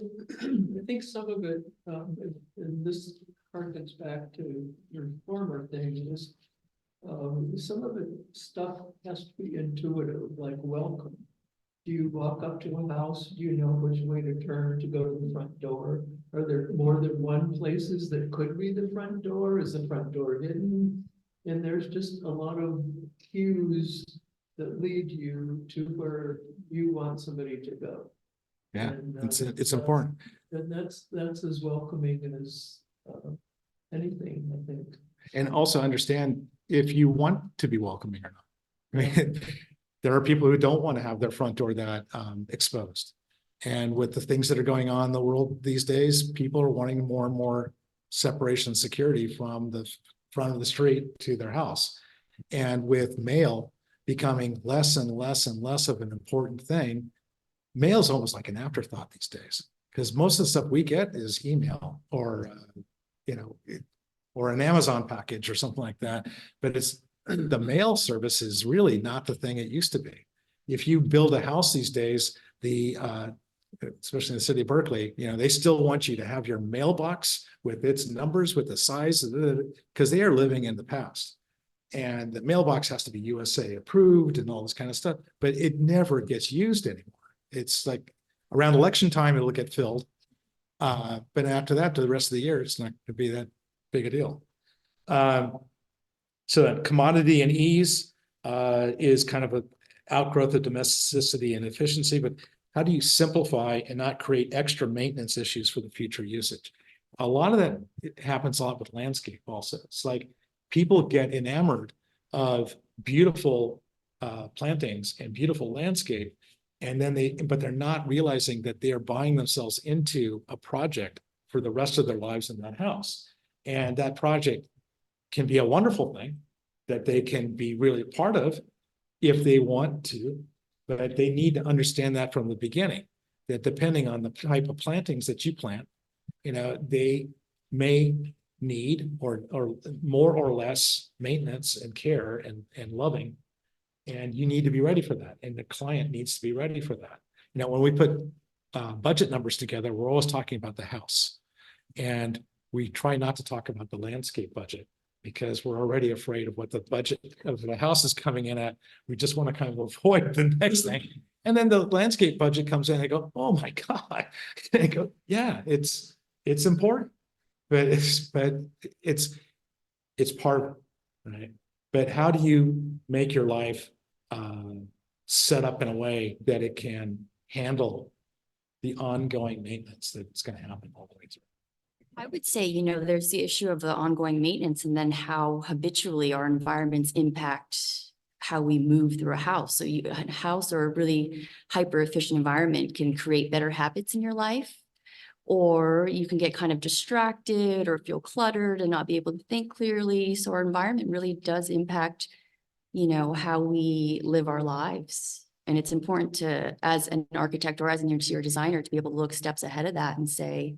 think some of it, and this harkens back to your former thing, is some of the stuff has to be intuitive, like welcome. Do you walk up to a house? Do you know which way to turn to go to the front door? Are there more than one places that could be the front door? Is the front door hidden? And there's just a lot of cues that lead you to where you want somebody to go. Yeah, And, it's important. And that's as welcoming as anything, I think. And also understand if you want to be welcoming or not. I mean, there are people who don't want to have their front door that exposed. And with the things that are going on in the world these days, people are wanting more and more separation and security from the front of the street to their house. And with mail becoming less and less and less of an important thing, mail is almost like an afterthought these days, because most of the stuff we get is email or, or an Amazon package or something like that. But it's the mail service is really not the thing it used to be. If you build a house these days, especially in the city of Berkeley, they still want you to have your mailbox with its numbers, with the size, because they are living in the past. And the mailbox has to be USA approved and all this kind of stuff, but it never gets used anymore. It's like around election time, it'll get filled. But after that, to the rest of the year, it's not going to be that big a deal. So that commodity and ease is kind of an outgrowth of domesticity and efficiency, but how do you simplify and not create extra maintenance issues for the future usage? A lot of that happens a lot with landscape also. It's like people get enamored of beautiful plantings and beautiful landscape, and then but they're not realizing that they are buying themselves into a project for the rest of their lives in that house. And that project can be a wonderful thing that they can be really a part of if they want to, but they need to understand that from the beginning, that depending on the type of plantings that you plant, they may need or more or less maintenance and care and loving. And you need to be ready for that. And the client needs to be ready for that. When we put budget numbers together, we're always talking about the house. And we try not to talk about the landscape budget because we're already afraid of what the budget of the house is coming in at. We just want to kind of avoid the next thing. And then the landscape budget comes in and they go, oh my God. And they go, yeah, it's important, but it's part of it, right? But how do you make your life set up in a way that it can handle the ongoing maintenance that's going to happen all the way through? I would say, there's the issue of the ongoing maintenance and then how habitually our environments impact how we move through a house. So a house or a really hyper efficient environment can create better habits in your life, or you can get kind of distracted or feel cluttered and not be able to think clearly. So our environment really does impact, how we live our lives. And it's important to, as an architect or as an interior designer, to be able to look steps ahead of that and say,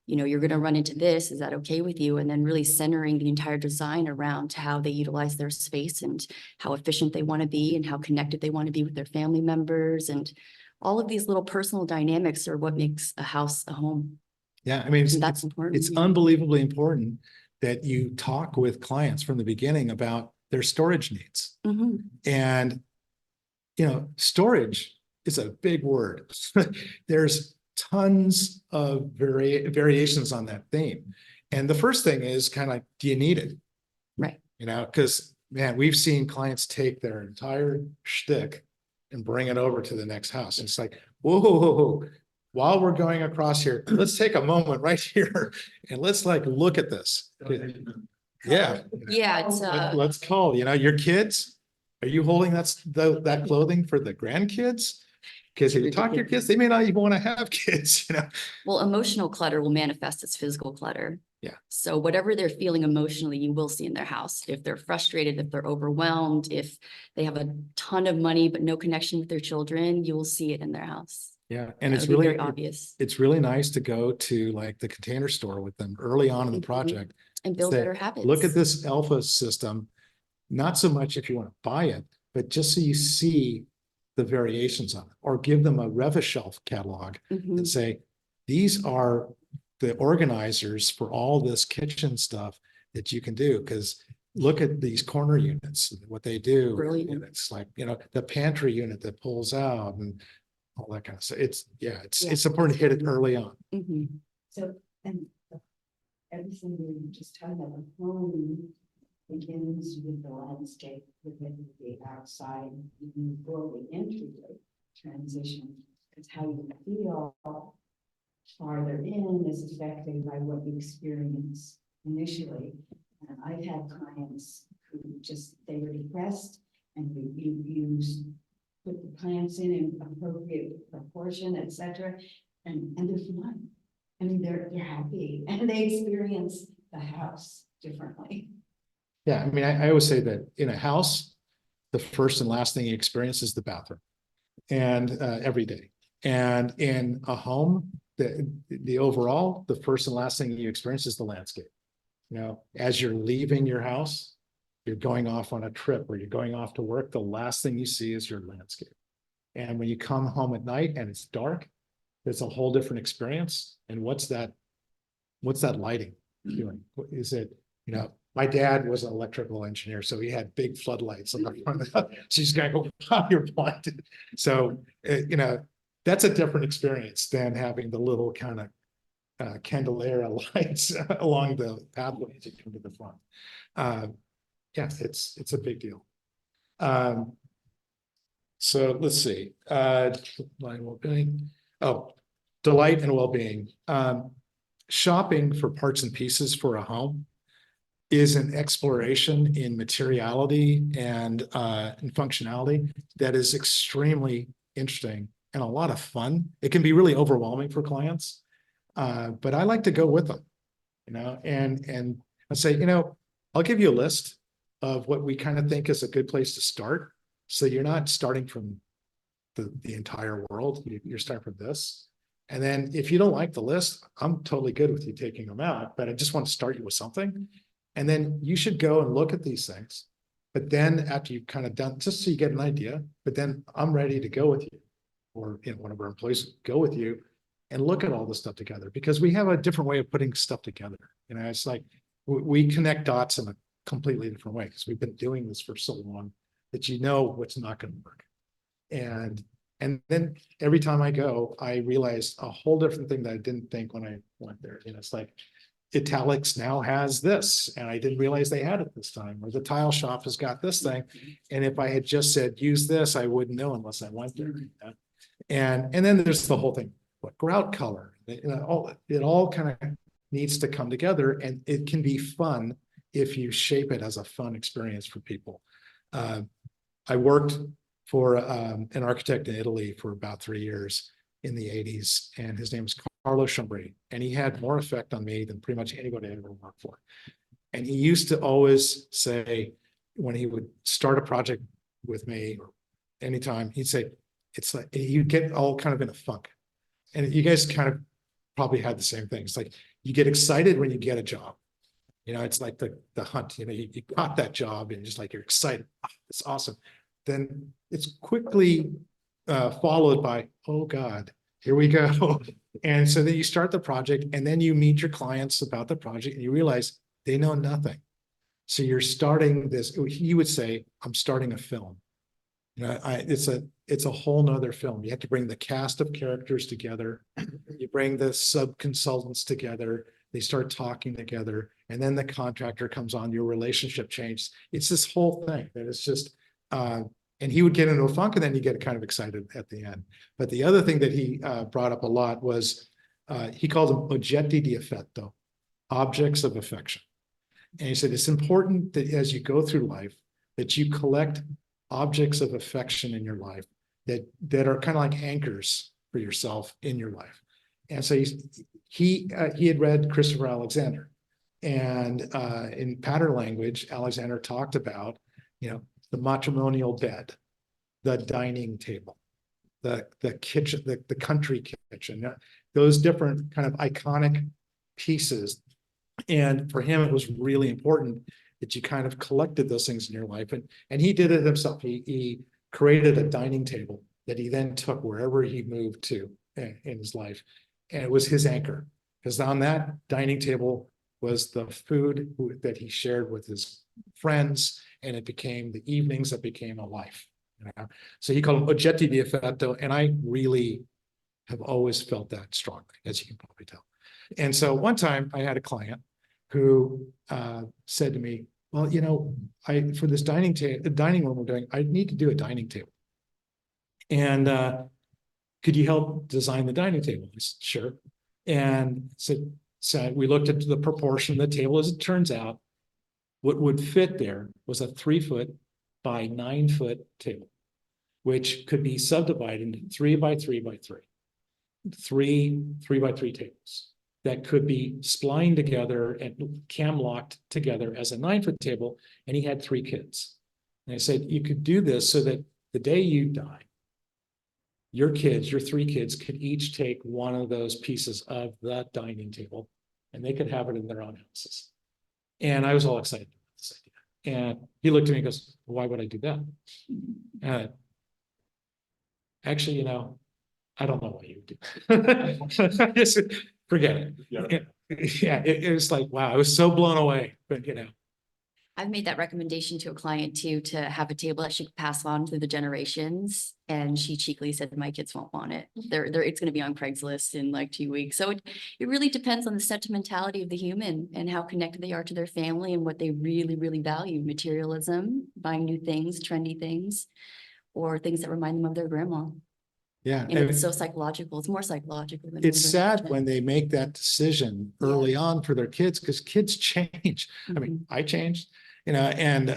you know, you're going to run into this. Is that okay with you? And then really centering the entire design around how they utilize their space and how efficient they want to be and how connected they want to be with their family members. And all of these little personal dynamics are what makes a house a home. Yeah, I mean, And that's important. it's yeah. unbelievably important that you talk with clients from the beginning about their storage needs. Mhm. And, you know, storage is a big word. There's tons of variations on that theme. And the first thing is kind of like, do you need it? Right. You know, because man, we've seen clients take their entire shtick and bring it over to the next house. And it's like, whoa, whoa, whoa, whoa. While we're going across here, let's take a moment right here and let's like look at this. Yeah. Yeah, it's Let's call, you know, your kids. Are you holding that clothing for the grandkids? Because if you talk to your kids, they may not even want to have kids, you know? well, emotional clutter will manifest as physical clutter. Yeah. So whatever they're feeling emotionally, you will see in their house. If they're frustrated, if they're overwhelmed, if they have a ton of money but no connection with their children, you will see it in their house. Yeah. And it's It'll be really very obvious. It's really nice to go to like the Container Store with them early on in the Mhm. project. And build Say, better habits. look at this alpha system, not so much if you want to buy it, but just so you see the variations on it, or give them a Rev-A-Shelf catalog Mhm. and say, these are the organizers for all this kitchen stuff that you can do. Because look at these corner units, what they do. Brilliant. And it's like, you know, the pantry unit that pulls out and all that kind of stuff. It's important to hit it early on. Mhm. So, and everything we were just talking about, the home begins with the landscape, with the outside, before we enter the transition. It's how you feel farther in is affected by what you experience initially. And I've had clients who just, they were depressed and you put the plants in appropriate proportion, etc. And they're fine. I mean, they're happy and they experience the house differently. Yeah, I mean, I always say that in a house, the first and last thing you experience is the bathroom, and every day. And in a home, the overall, the first and last thing you experience is the landscape. You know, as you're leaving your house, you're going off on a trip or you're going off to work, the last thing you see is your landscape. And when you come home at night and it's dark, it's a whole different experience. And what's that lighting doing? Is it, you know, my dad was an electrical engineer, so he had big floodlights on the front of the house. She's going to go, wow, you're blinded. So, you know, that's a different experience than having the little kind of candelabra lights along the pathway to come to the front. Yeah, it's a big deal. So let's see, well-being. Oh, delight and well-being. Shopping for parts and pieces for a home is an exploration in materiality and functionality that is extremely interesting and a lot of fun. It can be really overwhelming for clients, but I like to go with them, you know, and I say, you know, I'll give you a list of what we kind of think is a good place to start. So you're not starting from the entire world. You're starting from this. And then if you don't like the list, I'm totally good with you taking them out, but I just want to start you with something. And then you should go and look at these things. But then after you've kind of done, just so you get an idea, but then I'm ready to go with you, or, you know, one of our employees go with you and look at all this stuff together, because we have a different way of putting stuff together. You know, it's like we connect dots in a completely different way because we've been doing this for so long that you know what's not going to work. And then every time I go, I realize a whole different thing that I didn't think when I went there. You know, it's like Italics now has this, and I didn't realize they had it this time, or the tile shop has got this thing. And if I had just said, use this, I wouldn't know unless I went there. You know? And then there's the whole thing, what grout color, you know, it all kind of needs to come together, and it can be fun if you shape it as a fun experience for people. I worked for an architect in Italy for about 3 years in the 80s, and his name is Carlo Chambri, and he had more effect on me than pretty much anybody I ever worked for. And he used to always say, when he would start a project with me or anytime, he'd say, it's like you get all kind of in a funk. And you guys kind of probably had the same thing. It's like you get excited when you get a job. You know, it's like the hunt, you know, you got that job and just like you're excited. "Ah, it's awesome." Then it's quickly followed by, oh God, here we go. And so then you start the project and then you meet your clients about the project and you realize they know nothing. So you're starting this, he would say, I'm starting a film. You know, it's a whole nother film. You have to bring the cast of characters together. You bring the sub-consultants together. They start talking together. And then the contractor comes on, your relationship changes. It's this whole thing that it's just, and he would get into a funk and then you get kind of excited at the end. But the other thing that he brought up a lot was, he called them oggetti di affetto, objects of affection. And he said, it's important that as you go through life, that you collect objects of affection in your life that are kind of like anchors for yourself in your life. And so he had read Christopher Alexander, and in pattern language, Alexander talked about, you know, the matrimonial bed, the dining table, the kitchen, the country kitchen, those different kind of iconic pieces. And for him, it was really important that you kind of collected those things in your life. And he did it himself. He created a dining table that he then took wherever he moved to in his life. And it was his anchor, because on that dining table was the food that he shared with his friends, and it became the evenings that became a life. You know? So he called them oggetti di affetto, and I really have always felt that strongly, as you can probably tell. And so one time I had a client who said to me, well, you know, for this dining room we're doing, I need to do a dining table. And could you help design the dining table? I said, sure. And so we looked at the proportion of the table. As it turns out, what would fit there was a 3-foot by 9-foot table, which could be subdivided into 3 by 3 by 3, 3 by 3 tables that could be splined together and cam locked together as a 9-foot table. And he had 3 kids. And I said, you could do this so that the day you die, your 3 kids could each take one of those pieces of that dining table and they could have it in their own houses. And I was all excited about this idea. And he looked at me and goes, why would I do that? Actually, you know, I don't know why you would do. Just forget it. Yeah, it was like, wow, I was so blown away. But you know, I've made that recommendation to a client too, to have a table that she could pass on through the generations. And she cheekily said, my kids won't want it. It's going to be on Craigslist in like 2 weeks. So it really depends on the sentimentality of the human and how connected they are to their family and what they really, really value. Materialism, buying new things, trendy things, or things that remind them of their grandma. yeah. And it's so psychological. It's more psychological than It's sad than- when they make that decision early on for their kids, because kids change. I mean, I changed, you know, and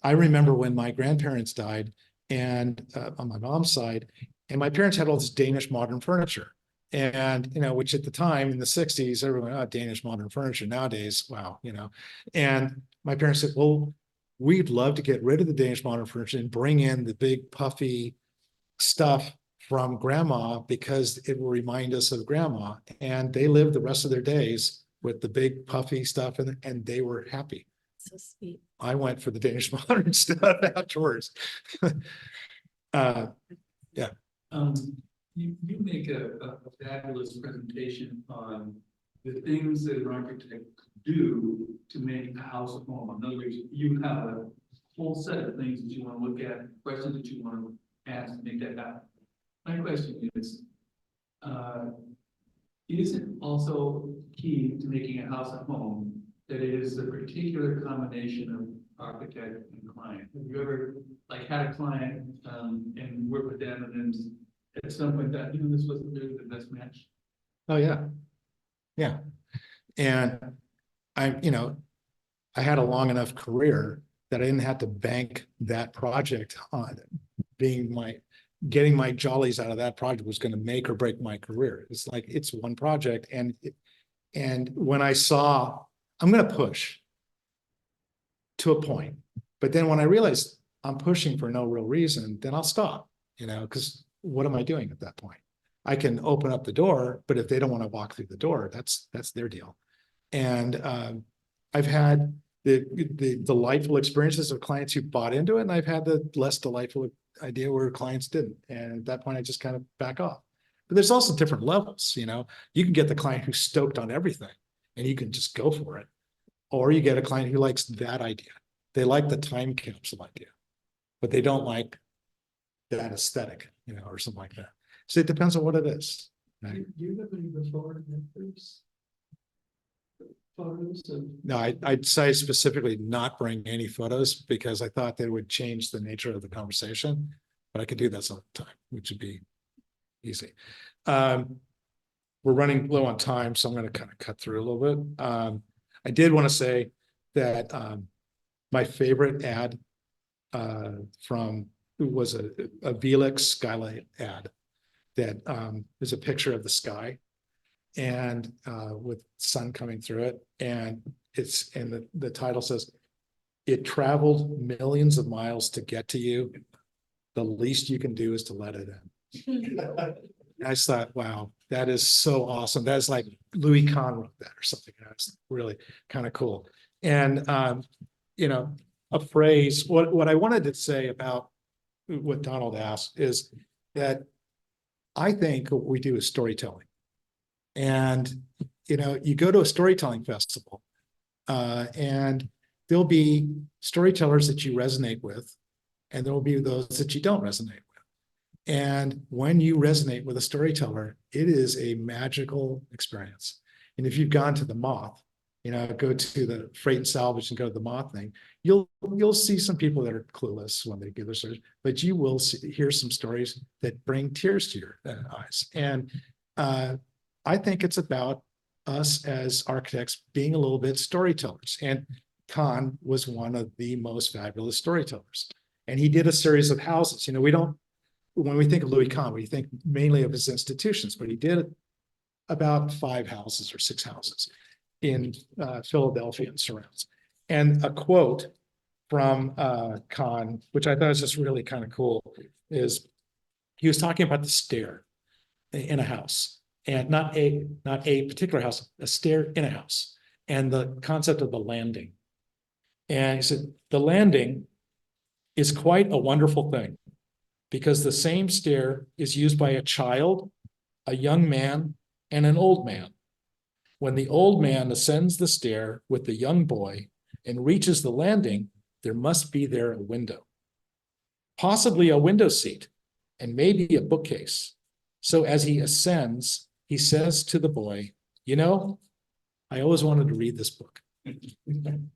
I remember when my grandparents died and on my mom's side, and my parents had all this Danish modern furniture. And, you know, which at the time in the 60s, everyone, oh, Danish modern furniture. Nowadays, wow, you know. And my parents said, well, we'd love to get rid of the Danish modern furniture and bring in the big puffy stuff from grandma, because it will remind us of grandma. And they lived the rest of their days with the big puffy stuff, and they were happy. So sweet. I went for the Danish modern stuff afterwards. Yeah. You make a fabulous presentation on the things that an architect do to make a house a home. In other words, you have a whole set of things that you want to look at, questions that you want to ask to make that happen. My question is it also key to making a house a home that it is a particular combination of architect and client? Have you ever like had a client and work with them, and then at some point that, you know, this wasn't really the best match? Oh, yeah. Yeah. And you know, I had a long enough career that I didn't have to bank that project on getting my jollies out of that project was going to make or break my career. It's like, it's one project. And when I saw, I'm going to push to a point, but then when I realized I'm pushing for no real reason, then I'll stop, you know, because what am I doing at that point? I can open up the door, but if they don't want to walk through the door, that's their deal. And I've had the delightful experiences of clients who bought into it, and I've had the less delightful idea where clients didn't. And at that point, I just kind of back off. But there's also different levels, you know. You can get the client who's stoked on everything, and you can just go for it. Or you get a client who likes that idea. They like the time capsule idea, but they don't like that aesthetic, you know, or something like that. So it depends on what it is. Right? Do you have any before and afters? Photos of, No, I'd say specifically not bring any photos because I thought they would change the nature of the conversation, but I could do that sometime, which would be easy. We're running low on time, so I'm going to kind of cut through a little bit. I did want to say that my favorite ad from was a Velix skylight ad that is a picture of the sky and with sun coming through it, and the title says, "It traveled millions of miles to get to you. The least you can do is to let it in." I just thought, wow, that is so awesome. That's like Louis Kahn wrote that or something. That's really kind of cool. And you know, a phrase. What I wanted to say about what Donald asked is that I think what we do is storytelling. And, you know, you go to a storytelling festival and there'll be storytellers that you resonate with, and there'll be those that you don't resonate with. And when you resonate with a storyteller, it is a magical experience. And if you've gone to the Moth, you know, go to the Freight and Salvage and go to the Moth thing, you'll see some people that are clueless when they give their stories, but you will hear some stories that bring tears to your eyes. And I think it's about us as architects being a little bit storytellers. And Kahn was one of the most fabulous storytellers. And he did a series of houses. You know, when we think of Louis Kahn, we think mainly of his institutions, but he did about 5 houses or 6 houses in Philadelphia and surrounds. And a quote from Kahn, which I thought was just really kind of cool, is he was talking about the stair in a house. And not a particular house, a stair in a house, and the concept of the landing. And he said, the landing is quite a wonderful thing because the same stair is used by a child, a young man, and an old man. When the old man ascends the stair with the young boy and reaches the landing, there must be there a window, possibly a window seat, and maybe a bookcase. So as he ascends, he says to the boy, "You know, I always wanted to read this book." And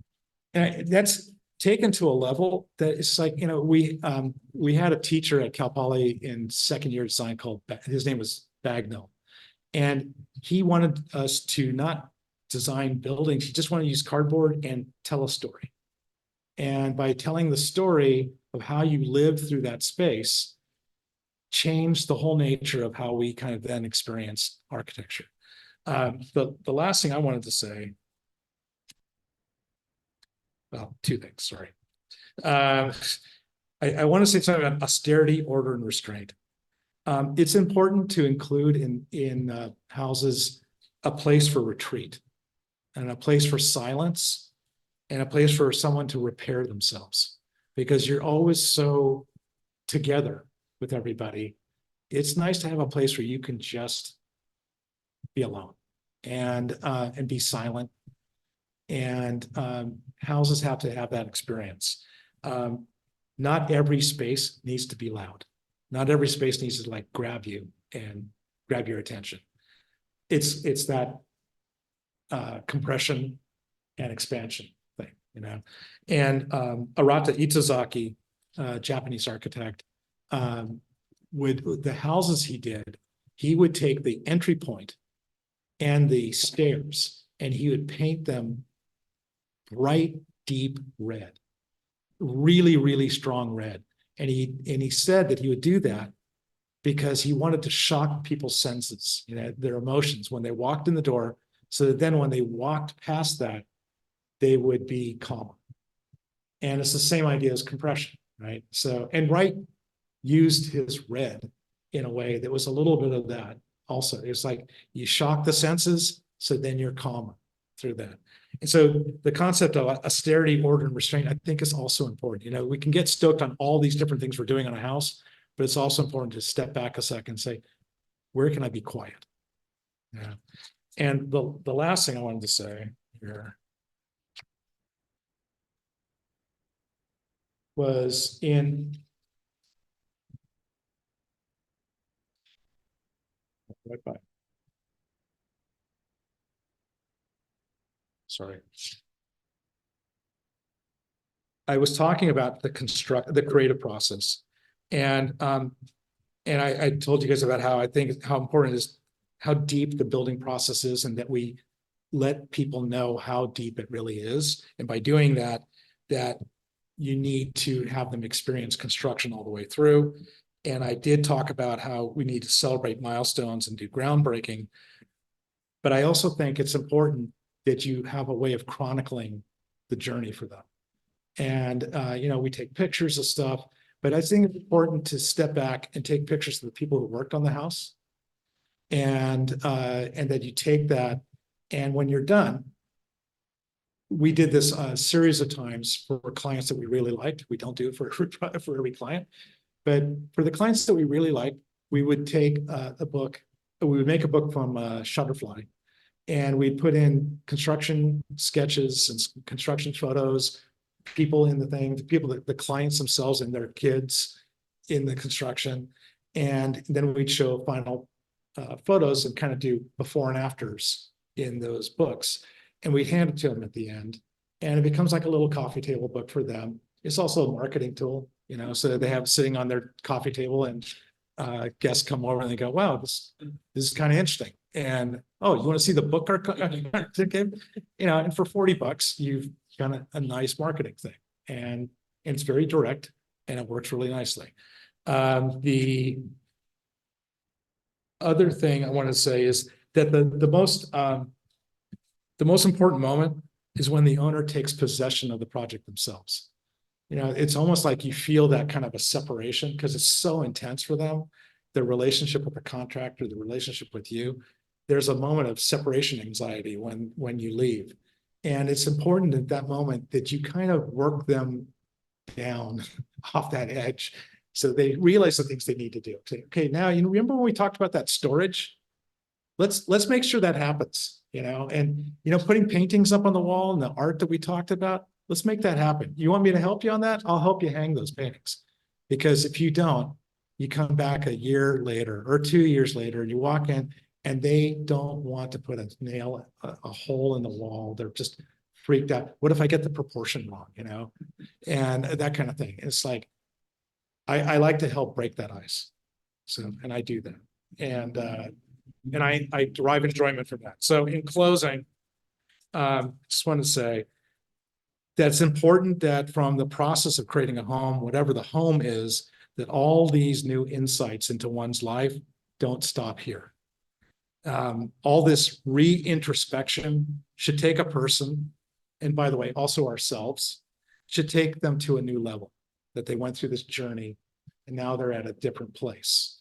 that's taken to a level that it's like, you know, we had a teacher at Cal Poly in second year design called, his name was Bagnell. And he wanted us to not design buildings. He just wanted to use cardboard and tell a story. And by telling the story of how you live through that space, changed the whole nature of how we kind of then experience architecture. The last thing I wanted to say, well, 2 things, sorry. I want to say something about austerity, order, and restraint. It's important to include in houses a place for retreat and a place for silence and a place for someone to repair themselves, because you're always so together with everybody. It's nice to have a place where you can just be alone and be silent. And houses have to have that experience. Not every space needs to be loud. Not every space needs to like grab you and grab your attention. It's that compression and expansion thing, you know. And Arata Itsuzaki, Japanese architect, with the houses he would take the entry point and the stairs and he would paint them bright, deep red, really, really strong red. And he said that he would do that because he wanted to shock people's senses, you know, their emotions when they walked in the door, so that then when they walked past that, they would be calmer. And it's the same idea as compression, right? So, and Wright used his red in a way that was a little bit of that also. It's like you shock the senses, so then you're calmer through that. And so the concept of austerity, order, and restraint, I think is also important. You know, we can get stoked on all these different things we're doing on a house, but it's also important to step back a second and say, where can I be quiet? Yeah. And the last thing I wanted to say here was in right by. Sorry. I was talking about the creative process. And I told you guys about how I think how important it is how deep the building process is, and that we let people know how deep it really is. And by doing that, that you need to have them experience construction all the way through. And I did talk about how we need to celebrate milestones and do groundbreaking. But I also think it's important that you have a way of chronicling the journey for them. And, you know, we take pictures of stuff, but I think it's important to step back and take pictures of the people who worked on the house. And that you take that, and when you're done, we did this a series of times for clients that we really liked. We don't do it for every client, but for the clients that we really liked, we would take a book, we would make a book from Shutterfly, and we'd put in construction sketches and construction photos, people in the thing, the clients themselves and their kids in the construction, and then we'd show final photos and kind of do before and afters in those books. And we hand it to them at the end, and it becomes like a little coffee table book for them. It's also a marketing tool, you know, so they have sitting on their coffee table, and guests come over and they go, wow, this is kind of interesting. And, oh, you want to see the book? You know, and for $40, you've got a nice marketing thing, and it's very direct and it works really nicely. The other thing I want to say is that the most important moment is when the owner takes possession of the project themselves. You know, it's almost like you feel that kind of a separation because it's so intense for them. The relationship with the contractor, the relationship with you. There's a moment of separation anxiety when you leave. And it's important at that moment that you kind of work them down off that edge, so they realize the things they need to do. Say, okay, now you remember when we talked about that storage? Let's make sure that happens, you know, and you know, putting paintings up on the wall and the art that we talked about, let's make that happen. You want me to help you on that? I'll help you hang those paintings. Because if you don't, you come back a year later or 2 years later and you walk in and they don't want to put a nail, a hole in the wall. They're just freaked out. What if I get the proportion wrong, you know, and that kind of thing. It's like, I like to help break that ice. So, and I do that. And I derive enjoyment from that. So in closing, just want to say that it's important that from the process of creating a home, whatever the home is, that all these new insights into one's life don't stop here. All this re-introspection should take a person, and by the way, also ourselves, should take them to a new level, that they went through this journey and now they're at a different place.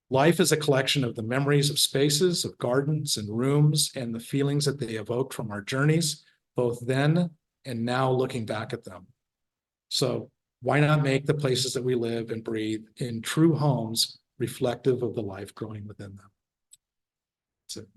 Life is a collection of the memories of spaces, of gardens and rooms, and the feelings that they evoked from our journeys, both then and now looking back at them. So why not make the places that we live and breathe in true homes reflective of the life growing within them? That's it.